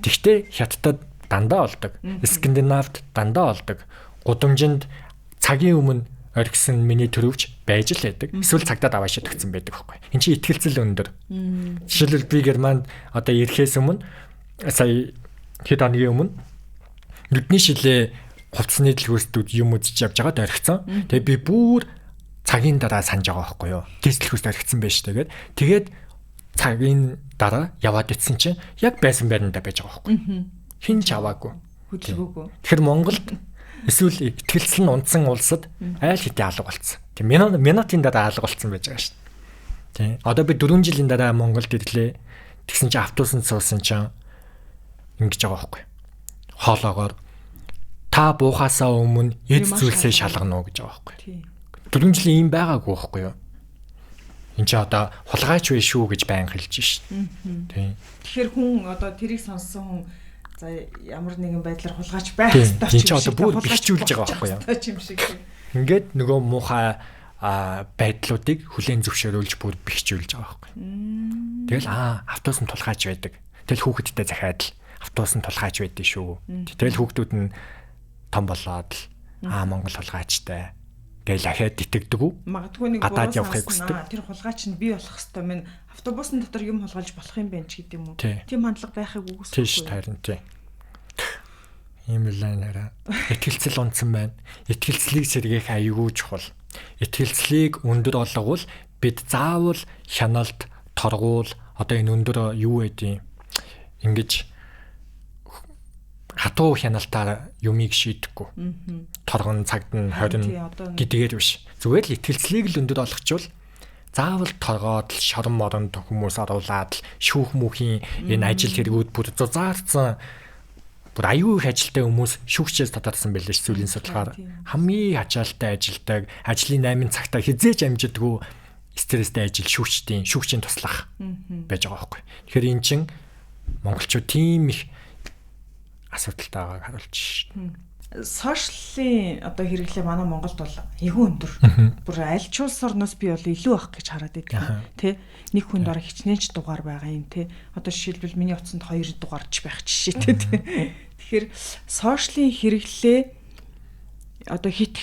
Тэгтээ хятадд дандаа олдог. Скандинавд дандаа олдог. Гудамжинд цагийн өмнө орхисон миний төрөвч байж л байдаг. Эсвэл цагдаад аваашаад өгсөн байдаг байхгүй. Энд чинь итгэлцэл өндөр. Жишээлбэл би Германд одоо ирэхээс өмнө сая хэд хоногийн өмнө нүдний шилээ хувцсны дэлгүүрт юм үзэж явж байгаад орхисон. Тэгээ би бүр цагийн дараа санаж байгаа байхгүй юу. Дэлгүүрт орхисон байж тэгээд цагийн дараа яваад ицсэн чинь яг байсан байранда байж байгаа байхгүй. Хин ч аваагүй. Хөдөлгөөгүй. Тэгэхээр Монголд эсвэл итгэлцэл нь унтсан улсад айл хэдийн алга болцсон. Тийм минутын дараа алга болцсон байж байгаа шүү дээ. Тийм. Одоо би 4 жилийн дараа Монголд ирлээ. Тэгсэн чинь автобусанд суусан чинь ингэж байгаа байхгүй. Хоолоогоор та буухаасаа өмнө эд зүйлсээ шалгана уу гэж байгаа байхгүй. 4 жилийн юм байгаагүй байхгүй юу? Энд чи одоо хулгайч вэ шүү гэж байн хэлж шít. Тийм. Тэгэхээр хүн одоо тэрийг сонссон хүн за ямар нэгэн байдлаар хулгайч байх ёстой ч юм шиг. Энд чи одоо бүр бихжүүлж байгаа байхгүй юу? Ингээд нөгөө муухай байдлуудыг хүлээн зөвшөөрүүлж бүр бихжүүлж байгаа байхгүй. Тэгэл автобус нь тулгайч байдаг. Тэгэл хүүхэдтэй захиад л автобус нь тулгайч байдсан шүү. Тэгэл хүүхдүүд нь том болоод Монгол хулгайчтай гээл ахаад итгэдэг үү? Магадгүй нэг гадаад явахыг хүсдэг. Тэр хулгайч нь би болох хэвээр минь автобусны дотор юм хулгайлж болох юм байна ч гэдэг юм уу. Тийм хандлага байхыг үгүйсэхгүй. Тийш харин тийм. Ийм л нэрэ. Итгэлцэл унтсан байна. Итгэлцлийг сэргээх аюул чухал. Итгэлцлийг өндөр олговол бид заавал хяналт, торгуул одоо энэ өндөр юу байдیں۔ Ингэж хатуу хяналтаар юмыг шийдэхгүй. Торгон цагт нь 20 гэдгээр биш. Зүгээр л итгэлцлийг л өндөр олгочвол заавал торгоод л шорон моронд хүмүүс оруулаад л шүүх мөхийн энэ ажил хэрэгүүд бүр зузаарсан бүр аюул их ажилтай хүмүүс шүүгчээс татарсан байлээ ш зүйлийн судалгаар хамгийн ачаалтай ажилдаг ажлын 8 цагтаа хизээж амжидгүй стресстэй ажил шүүгчийн туслах байж байгаа байхгүй. Тэгэхээр эн чин монголчууд тийм их асуудалтай байгааг харуулж шин. Сошиалын одоо хэрэглээ манай Монголд бол айгүй өндөр. Бүр аль ч улс орноос би бол илүү байх гэж хараад байдаг. Тэ нэг хүнд ороо хичнээн ч дугаар байгаа юм тэ. Одоо жишээлбэл миний утсанд 2 дугаарч байх жишээтэй тэ. Тэгэхээр сошиалын хэрэглээ одоо хит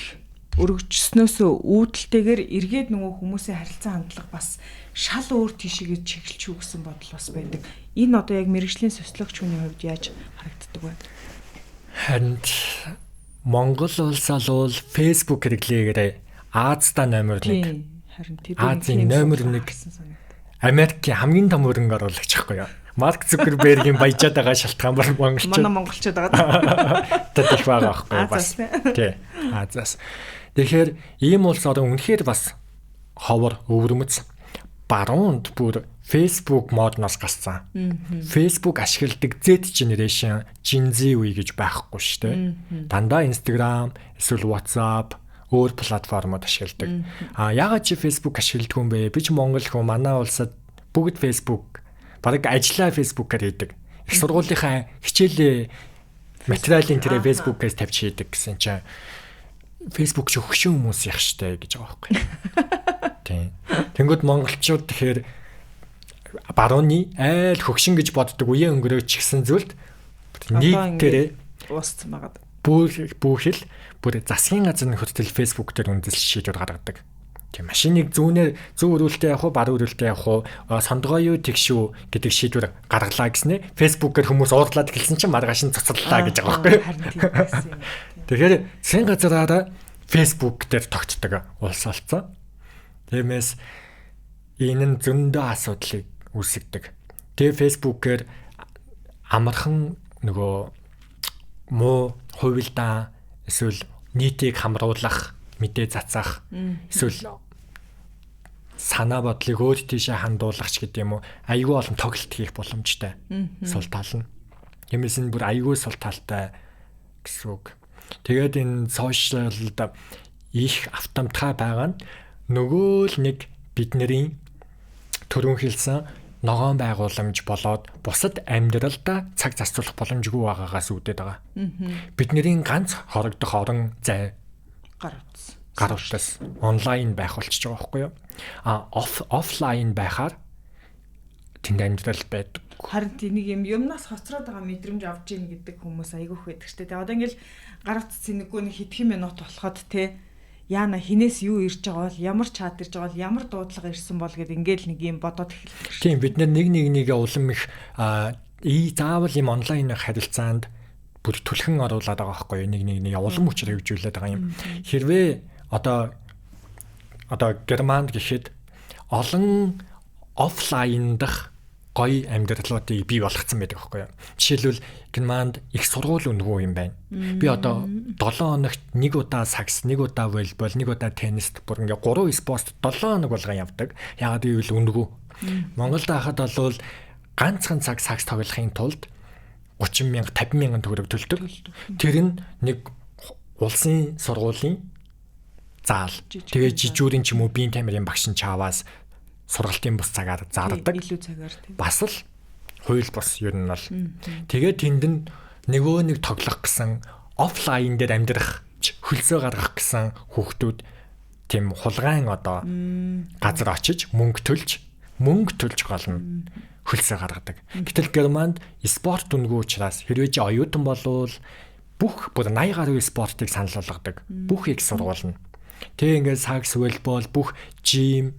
өргөжснөөс үүдэлтэйгээр эргээд нөгөө хүмүүсийн харилцаа хандлага бас шал өөр тийшээгээ чиглэлч юу гэсэн бодол бас байдаг. Энэ одоо яг мэргэжлийн социологч хүний хувьд яаж харагддаг вэ? Харин Монгол улсаа л Facebook хэрэглээгээр Азда номер 1. Харин тийм Азийн номер 1 Америкийн хамгийн том хөрөнгө оруулагч байхгүй юу? Марк Цукербергийн баяжаад байгаа шалтгаан бол монголчууд. Манай монголчууд байгаа. Тэтгэх байгаа байхгүй юу? Бас. Тий. Азаас. Тэгэхээр ийм улс одоо үнэхээр бас ховор өвөрмөц баруунд бүр Facebook модноос гарсан. Facebook ашигладаг Z generation, Gen Z үе гэж байхгүй шүү дээ. Дандаа Instagram, эсвэл WhatsApp өөр платформод ашигладаг. Яагаад чи Facebook ашигладаг юм бэ? Би ч Монгол хүн манай улсад бүгд Facebook бараг ажиллаа Facebook-аар хийдэг. Их сургуулийнхаа хичээлээ материалын тэрэ Facebook-ээс тавьж хийдэг гэсэн чинь Facebook ч өгшин хүмүүс яг штэ гэж байгаа байхгүй. Тийм. Тэнгүүд монголчууд тэгэхээр барууны айл хөгшин гэж боддог үеийн өнгөрөөч гисэн зүйлд нэг тэрэ уусцсан байгаа. Бүхэл бүр засгийн газрын хүртэл Facebook дээр үндэслэл шийдвэр гаргадаг. Тийм машиныг зөв өрүүлэлтэд явах уу, бар өрүүлэлтэд явах уу, сондгоо юу тэгшүү гэдэг шийдвэр гаргалаа гэснэ. Facebook-ээр хүмүүс уурлаад эхэлсэн чинь маргааш нь цоцоллоо гэж байгаа байхгүй. Тэгэхээр засгийн газраараа Facebook дээр тогтдог улс болсон. Тиймээс энэ нь зөндөө асуудлыг үүсгдэг. Тэгээ Facebook-ээр амархан нөгөө муу хувилдаа эсвэл нийтийг хамруулах, мэдээ цацах, эсвэл санаа бодлыг өөр тийшээ хандуулах ч гэдэг юм уу аюул олон тоглолт хийх боломжтой. Сул тал нь. Тиймээс энэ бүр аюул сул талтай гэсэн үг. Тэгээд энэ сошиалд их автоматтай байгаа нь нөгөө л нэг бидний төрөн хэлсэн ногоон байгууламж болоод бусад амьдралдаа цаг зарцуулах боломжгүй байгаагаас үүдээд байгаа. Бидний ганц хорогдох орон зай гар утас онлайн байх болчихж байгаа байхгүй юу? Офлайн байхаар тэнд амьдрал байдаг. Харин тэнийг юмнаас хоцроод байгаа мэдрэмж авч ийн гэдэг хүмүүс айгүйх байдаг шүү дээ. Одоо ингээл гар утас цэнэггүй нэг хэдхэн минут болоход те яана хинээс юу ирж байгаа бол ямар чат ирж байгаа бол ямар дуудлага ирсэн бол гэд ингээл нэг юм бодоод эхэлдэг. Тийм бид нэгээ улам их заавал юм онлайн харилцаанд бүр түлхэн оруулаад байгаа байхгүй юу? Нэг улам хүчээр хөгжүүлээд байгаа юм. Хэрвээ одоо Германд гэхэд олон офлайн дах гоё амьдралуудыг бий болгоцсон байдаг байхгүй юу? Жишээлбэл Германд их сургууль өнгөө юм байна. Би одоо 7 хоногт нэг удаа сакс, нэг удаа волейбол, нэг удаа теннист бүр ингээ 3 спорт 7 хоног болгон явдаг. Яагаад гэвэл өнгөө. Монголд хахад бол ганцхан цаг сакс тоглохын тулд 30,000 50,000 төгрөг төлдөг. Тэр нь нэг улсын сургуулийн заал. Тэгээ жижүүрийн ч юм уу биеийн тамирын багш нь чаваас сургалтын бус цагаар зардаг. Илүү цагаар тийм. Бас л хууль бус ер нь бол. Тэгээд тэнд нь нэг тоглох гэсэн офлайн дээр амьдрах хөлсөө гаргах гэсэн хүүхдүүд тийм хулгайн одоо газар очиж мөнгө төлж голно хөлсөө гаргадаг. Гэтэл Германд спорт өнгөө учраас хэрвээ чи оюутан болвол бүх бүр 80 гаруй спортыг санал болгодог. Бүх их сургуулна. Тэгээ ингээд сакс, волейбол бүх жим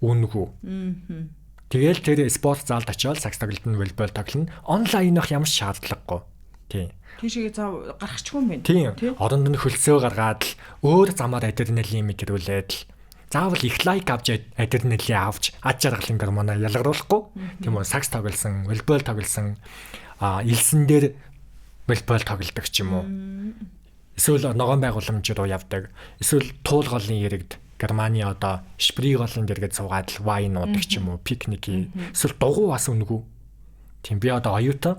өнгөө. Тэгэл тэр спорт залд очиод сакс тоглолтын волейбол тоглоно. Онлайнах ямар ч шаардлагагүй. Тийм. Тийшээ зав гарахчгүй юм байна. Тийм. Оронд нь хөлсөө гаргаад л өөр замаар адреналин мэдрүүлээд л заавал их лайк авч адреналин авч ад жаргалын гормоно ялгаруулахгүй. Тийм үү? Сакс тоглосон, волейбол тоглосон, элсэн дээр волейбол тоглодог ч юм уу. Эсвэл ногоон байгууламж руу явдаг. Эсвэл туул голын яригд Германы одоо Шпри голын дэргэд суугаад л вайн уудаг ч юм уу, пикник. Эсвэл дугуй бас өнгөө. Тийм би одоо оюутан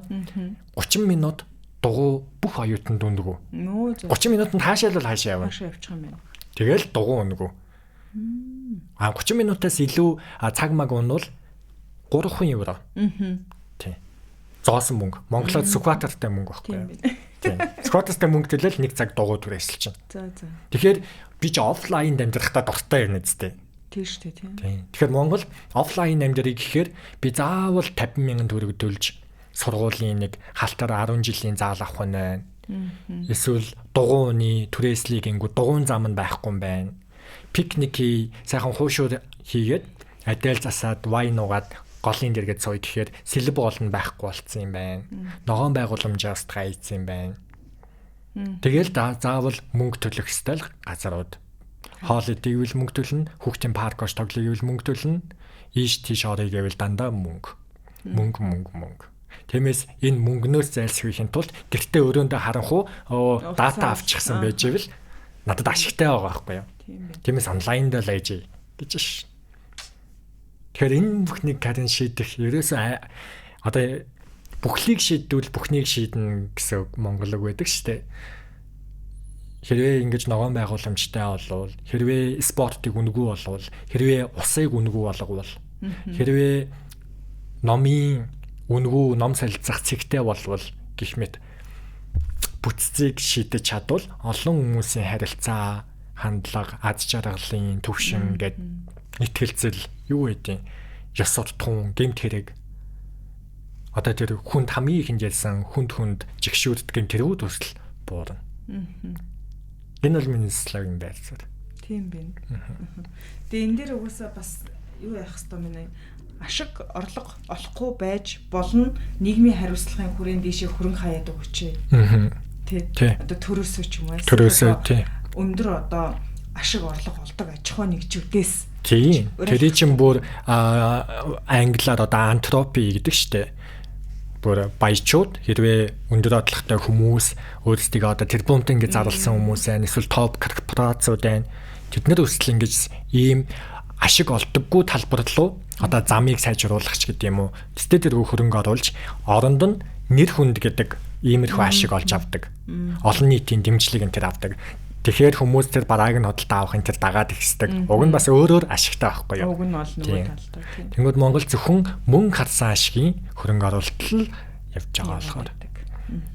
30 минут дугуй бүх оюутанд өнгөө. 30 минутанд хаашаа л хаашаа явна. Хаашаа явчих юм байна. Тэгэл дугуй өнгөө. 30 минутаас илүү цаг маг унвал 3 евро. Тийм. Зоосон мөнгө. Монголод скватертай мөнгө байхгүй юу? Тийм. Скватертай мөнгө төлөөл 1 цаг дугуй түрээсэл чинь. За. Тэгэхээр би ч офлайн амьдрахтаа дуртай юм нэстэ. Тийм шүү дээ, тийм. Тэгэхээр Монгол офлайн амьдрыг гэхээр би заавал 50,000 төгрөг төлж сургуулийн нэг халтар 10 жилийн заал авах нь байна. Эсвэл дугуйны түрээслийг ингүү дугуйн зам нь байхгүй юм байна. Пикники сайхан хуушууд хийгээд адайл засаад вайн уугаад голын дэргэд сууя гэхээр сэлб гол нь байхгүй болцсон юм байна. Ногоон байгууламжаас гайцсан юм байна. Тэгэл заавал мөнгө төлөх ёстой л газарууд. Хоол идэвэл мөнгө төлнө, хүүхдийн паркош тоглоё гэвэл мөнгө төлнө, ийш тийш орё гэвэл дандаа мөнгө. Тиймээс энэ мөнгнөөс зайлсхийхин тулд гэртээ өрөөндөө харанхуу дата авчихсан байж ивэл надад ашигтай байгаа байхгүй юу? Тиймээс онлайнд л ээж гэж ш. Тэгэхээр энэ бүхнийг харин шийдэх ерөөсөө одоо бүхлийг шийдвэл бүхнийг шийднэ гэсэн монгол үг байдаг шүү дээ. Хэрвээ ингэж ногоон байгууламжтай болвол, хэрвээ спортыг үнэгүй болвол, хэрвээ усыг үнэгүй болговол, хэрвээ номын үнэгүй ном солилцох цэгтэй болвол гэх мэт бүтцийг шийдэж чадвал олон хүмүүсийн харилцаа, хандлага, аз жаргалын төвшин гэдэг итгэлцэл юу гэдэг ёс суртахуун, гэмт хэрэг одоо тэр хүнд хамгийн ихэнд ялсан хүнд жигшүүрдэг гэмт хэрүүд өсөл буурна. Энэ бол миний слоган байцаар. Тийм байна. Тэгээ энэ дээр угаасаа бас юу яах хэвээр минь ашиг орлого олохгүй байж болно нийгмийн хариуцлагын хүрээнд дэшээ хөрөнгө хаяад өгч. Тий. Одоо төрөөсөө ч юм уу. Төрөөсөө тий. Өндөр одоо ашиг орлого олдог аж ахуй нэгжүүдээс. Тийм. Тэр чинь бүр англиар одоо антропи гэдэг штэ. Бүр баячууд хэрвээ өндөр орлоготой хүмүүс өөрсдөө одоо тэрбумт ингэ зарласан хүмүүс байна. Эсвэл топ корпорациуд байна. Тэд нар өсөл ингэж ийм ашиг олдоггүй талбар руу одоо замыг сайжруулах ч гэдэг юм уу. Тэд тэргүй хөрөнгө оруулж оронд нь нэр хүнд гэдэг иймэрхүү ашиг олж авдаг. Олон нийтийн дэмжлэг энэ төр авдаг. Тэгэхээр хүмүүс тэр барааг нь хөдөлтөд авах энэ төр дагаад ихсдэг. Уг нь бас өөрөөр ашигтай байхгүй юу? Уг нь бол нөгөө талтай тийм. Тэнгүүд Монгол зөвхөн мөнгө харсан ашигын хөрөнгө оруулалт л явж байгаа болохоор.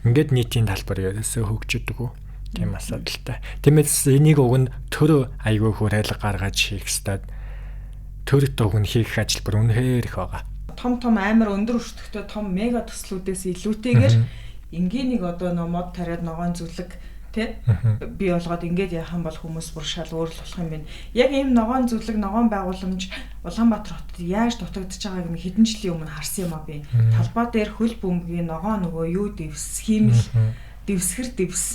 Ингээд нийтийн талбар ерөөсөө хөгжөдөг үү? Тийм асуудалтай. Тиймээс энийг уг нь төр айгүй хүрээл гаргаж хийх ёстой. Төрөд уг нь хийх ажил бүр үнэхээр их байгаа. Том амар өндөр өртөгтэй том мега төслүүдээс илүүтэйгээр ингийн нэг одоо мод тариад ногоон зүлэг тий би болгоод ингээд яхан бол хүмүүс бүр шал өөр л болох юм байна. Яг ийм ногоон зүлэг ногоон байгууламж Улаанбаатар хотод яаж дутагдж байгааг нь хэдэн жилийн өмнө харсан юм а би. Талбай дээр хөл бөмбөгийн ногоон нөгөө юу дэвсхиймэл дэвсгэр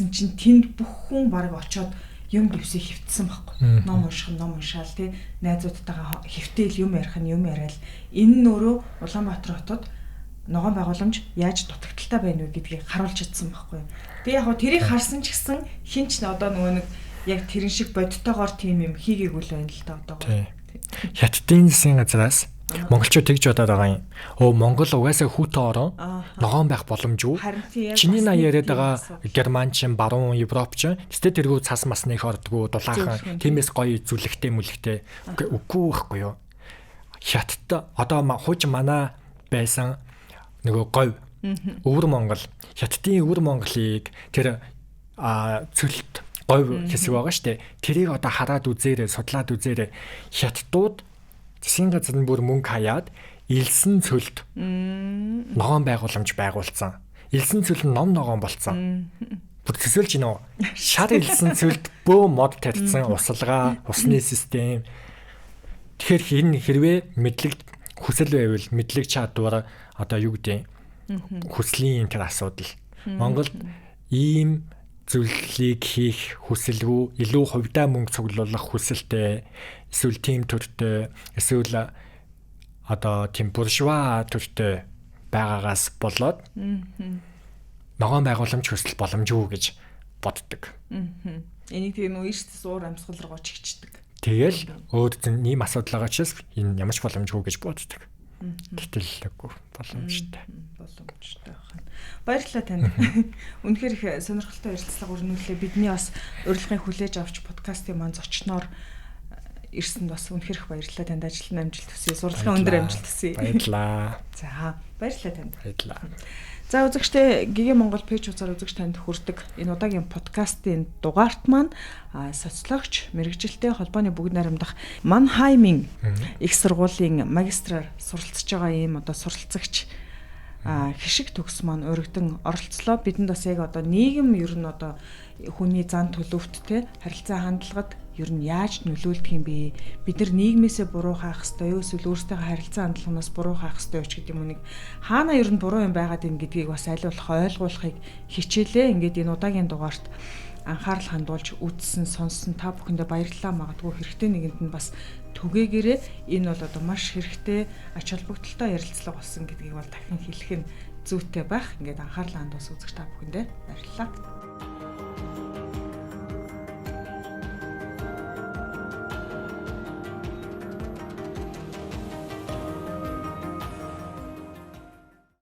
чинь тэнд бүх хүн баг очоод юм дэвсээ хөвтсөн байхгүй. Ном уншаал тий найзуудтайгаа хөвтэйл юм ярих нь юм яриад энэ нөрөө Улаанбаатар хотод ногоон байгууламж яаж дутагдaltaй байна вэ гэдгийг харуулж чадсан байхгүй. Би яг тэрийг харсан ч гэсэн хинч одоо нөгөө нэг яг тэрэн шиг бодтойгоор тийм юм хийгээгүй л байна л да одоо. Хятадын засгийн газраас монголчууд тэгж бодоод байгаа юм. Монгол угаасаа хүүтэн орон ногоон байх боломжгүй. Чиний наа яриад байгаа Германчин, баруун Европч тэт тэргүй цас масны их ордгоо дулаахан. Тиймээс гоё зүлэгтэй мүлэгтэй үгүй байхгүй юу? Хятад одоо хуучин манай байсан нөгөө говь өвөр Монгол Хятадын өвөр Монголыг тэр цөлт говь хэсэг байгаа штэ. Тэрийг одоо хараад үзээрэй, судлаад үзээрэй. Хятадууд засгийн газар нь бүр мөнгө хаяад элсэн цөлт ногоон байгууламж байгуулсан. Элсэн цөл нь ном ногоон болцсон. Бүр төсөөлж гинөө. Шар элсэн цөлд бөө мод тарьсан усалгаа, усны систем. Тэгэхээр энэ хэрвээ мэдлэг хүсэл байвал мэдлэг чадвар одоо юу гэдэг хүслийн энэ асуудал. Монголд ийм зүйлийг хийх хүсэлгүй, илүү хувьдаа мөнгө цуглуулах хүсэлтэй, эсвэл тим төртэй, эсвэл одоо тийм буржуа төртэй байгаагаас болоод ногоон байгууламж хүсэл боломжгүй гэж боддог. Энийг тийм үү эрт зуур амьсгал руу чигчдэг. Тэгэл өөр ийм асуудал байгаа учраас энэ ямар ч боломжгүй гэж боддог. Тэтгэлэггүй боломжтой. Боломжтой байна. Баярлалаа танд. Үнэхээр их сонирхолтой ярилцлага өрнүүлээ. Бидний бас урилгыг хүлээж авч подкастын маань зочноор ирсэнд бас үнэхээр их баярлалаа танд. Ажилтны амжилт хүсье. Сурлагын өндөр амжилт хүсье. Баярлалаа. За, баярлалаа танд. Баярлалаа. За үзэгчтэй ГГ Монгол пэйж хуудасаар үзэгч танд хүрдэг энэ удаагийн подкастын дугаарт маань социологч, мэрэгжилтэй холбооны бүгд найрамдах Манхаймын их сургуулийн магистраар суралцж байгаа ийм одоо суралцагч хишиг төгс маань өргөдөн оролцлоо. Бидэнд бас яг одоо нийгэм ер нь одоо хүний зан төлөвт те харилцаа хандлагад ер нь яаж нөлөөлдөг юм бэ? Бид нар нийгмээсээ буруу хаах хэвээр юу эсвэл өөрсдийнхөө харилцаа хандлагаас буруу хаах хэвээр ч гэдэг юм уу нэг хаана ер нь буруу юм байгаад ин гэдгийг бас аль болох ойлгуулахыг хичээлээ. Ингээд энэ удаагийн дугаарт анхаарал хандуулж үзсэн, сонссон та бүхэндээ баярлалаа. Магадгүй хэрэгтэй нэгэнд нь бас түгээгээрээ энэ бол одоо маш хэрэгтэй ач холбогдолтой ярилцлага болсон гэдгийг бол дахин хэлэх нь зүйтэй байх. Ингээд анхаарал хандуулсан үзэгч та бүхэндээ баярлалаа.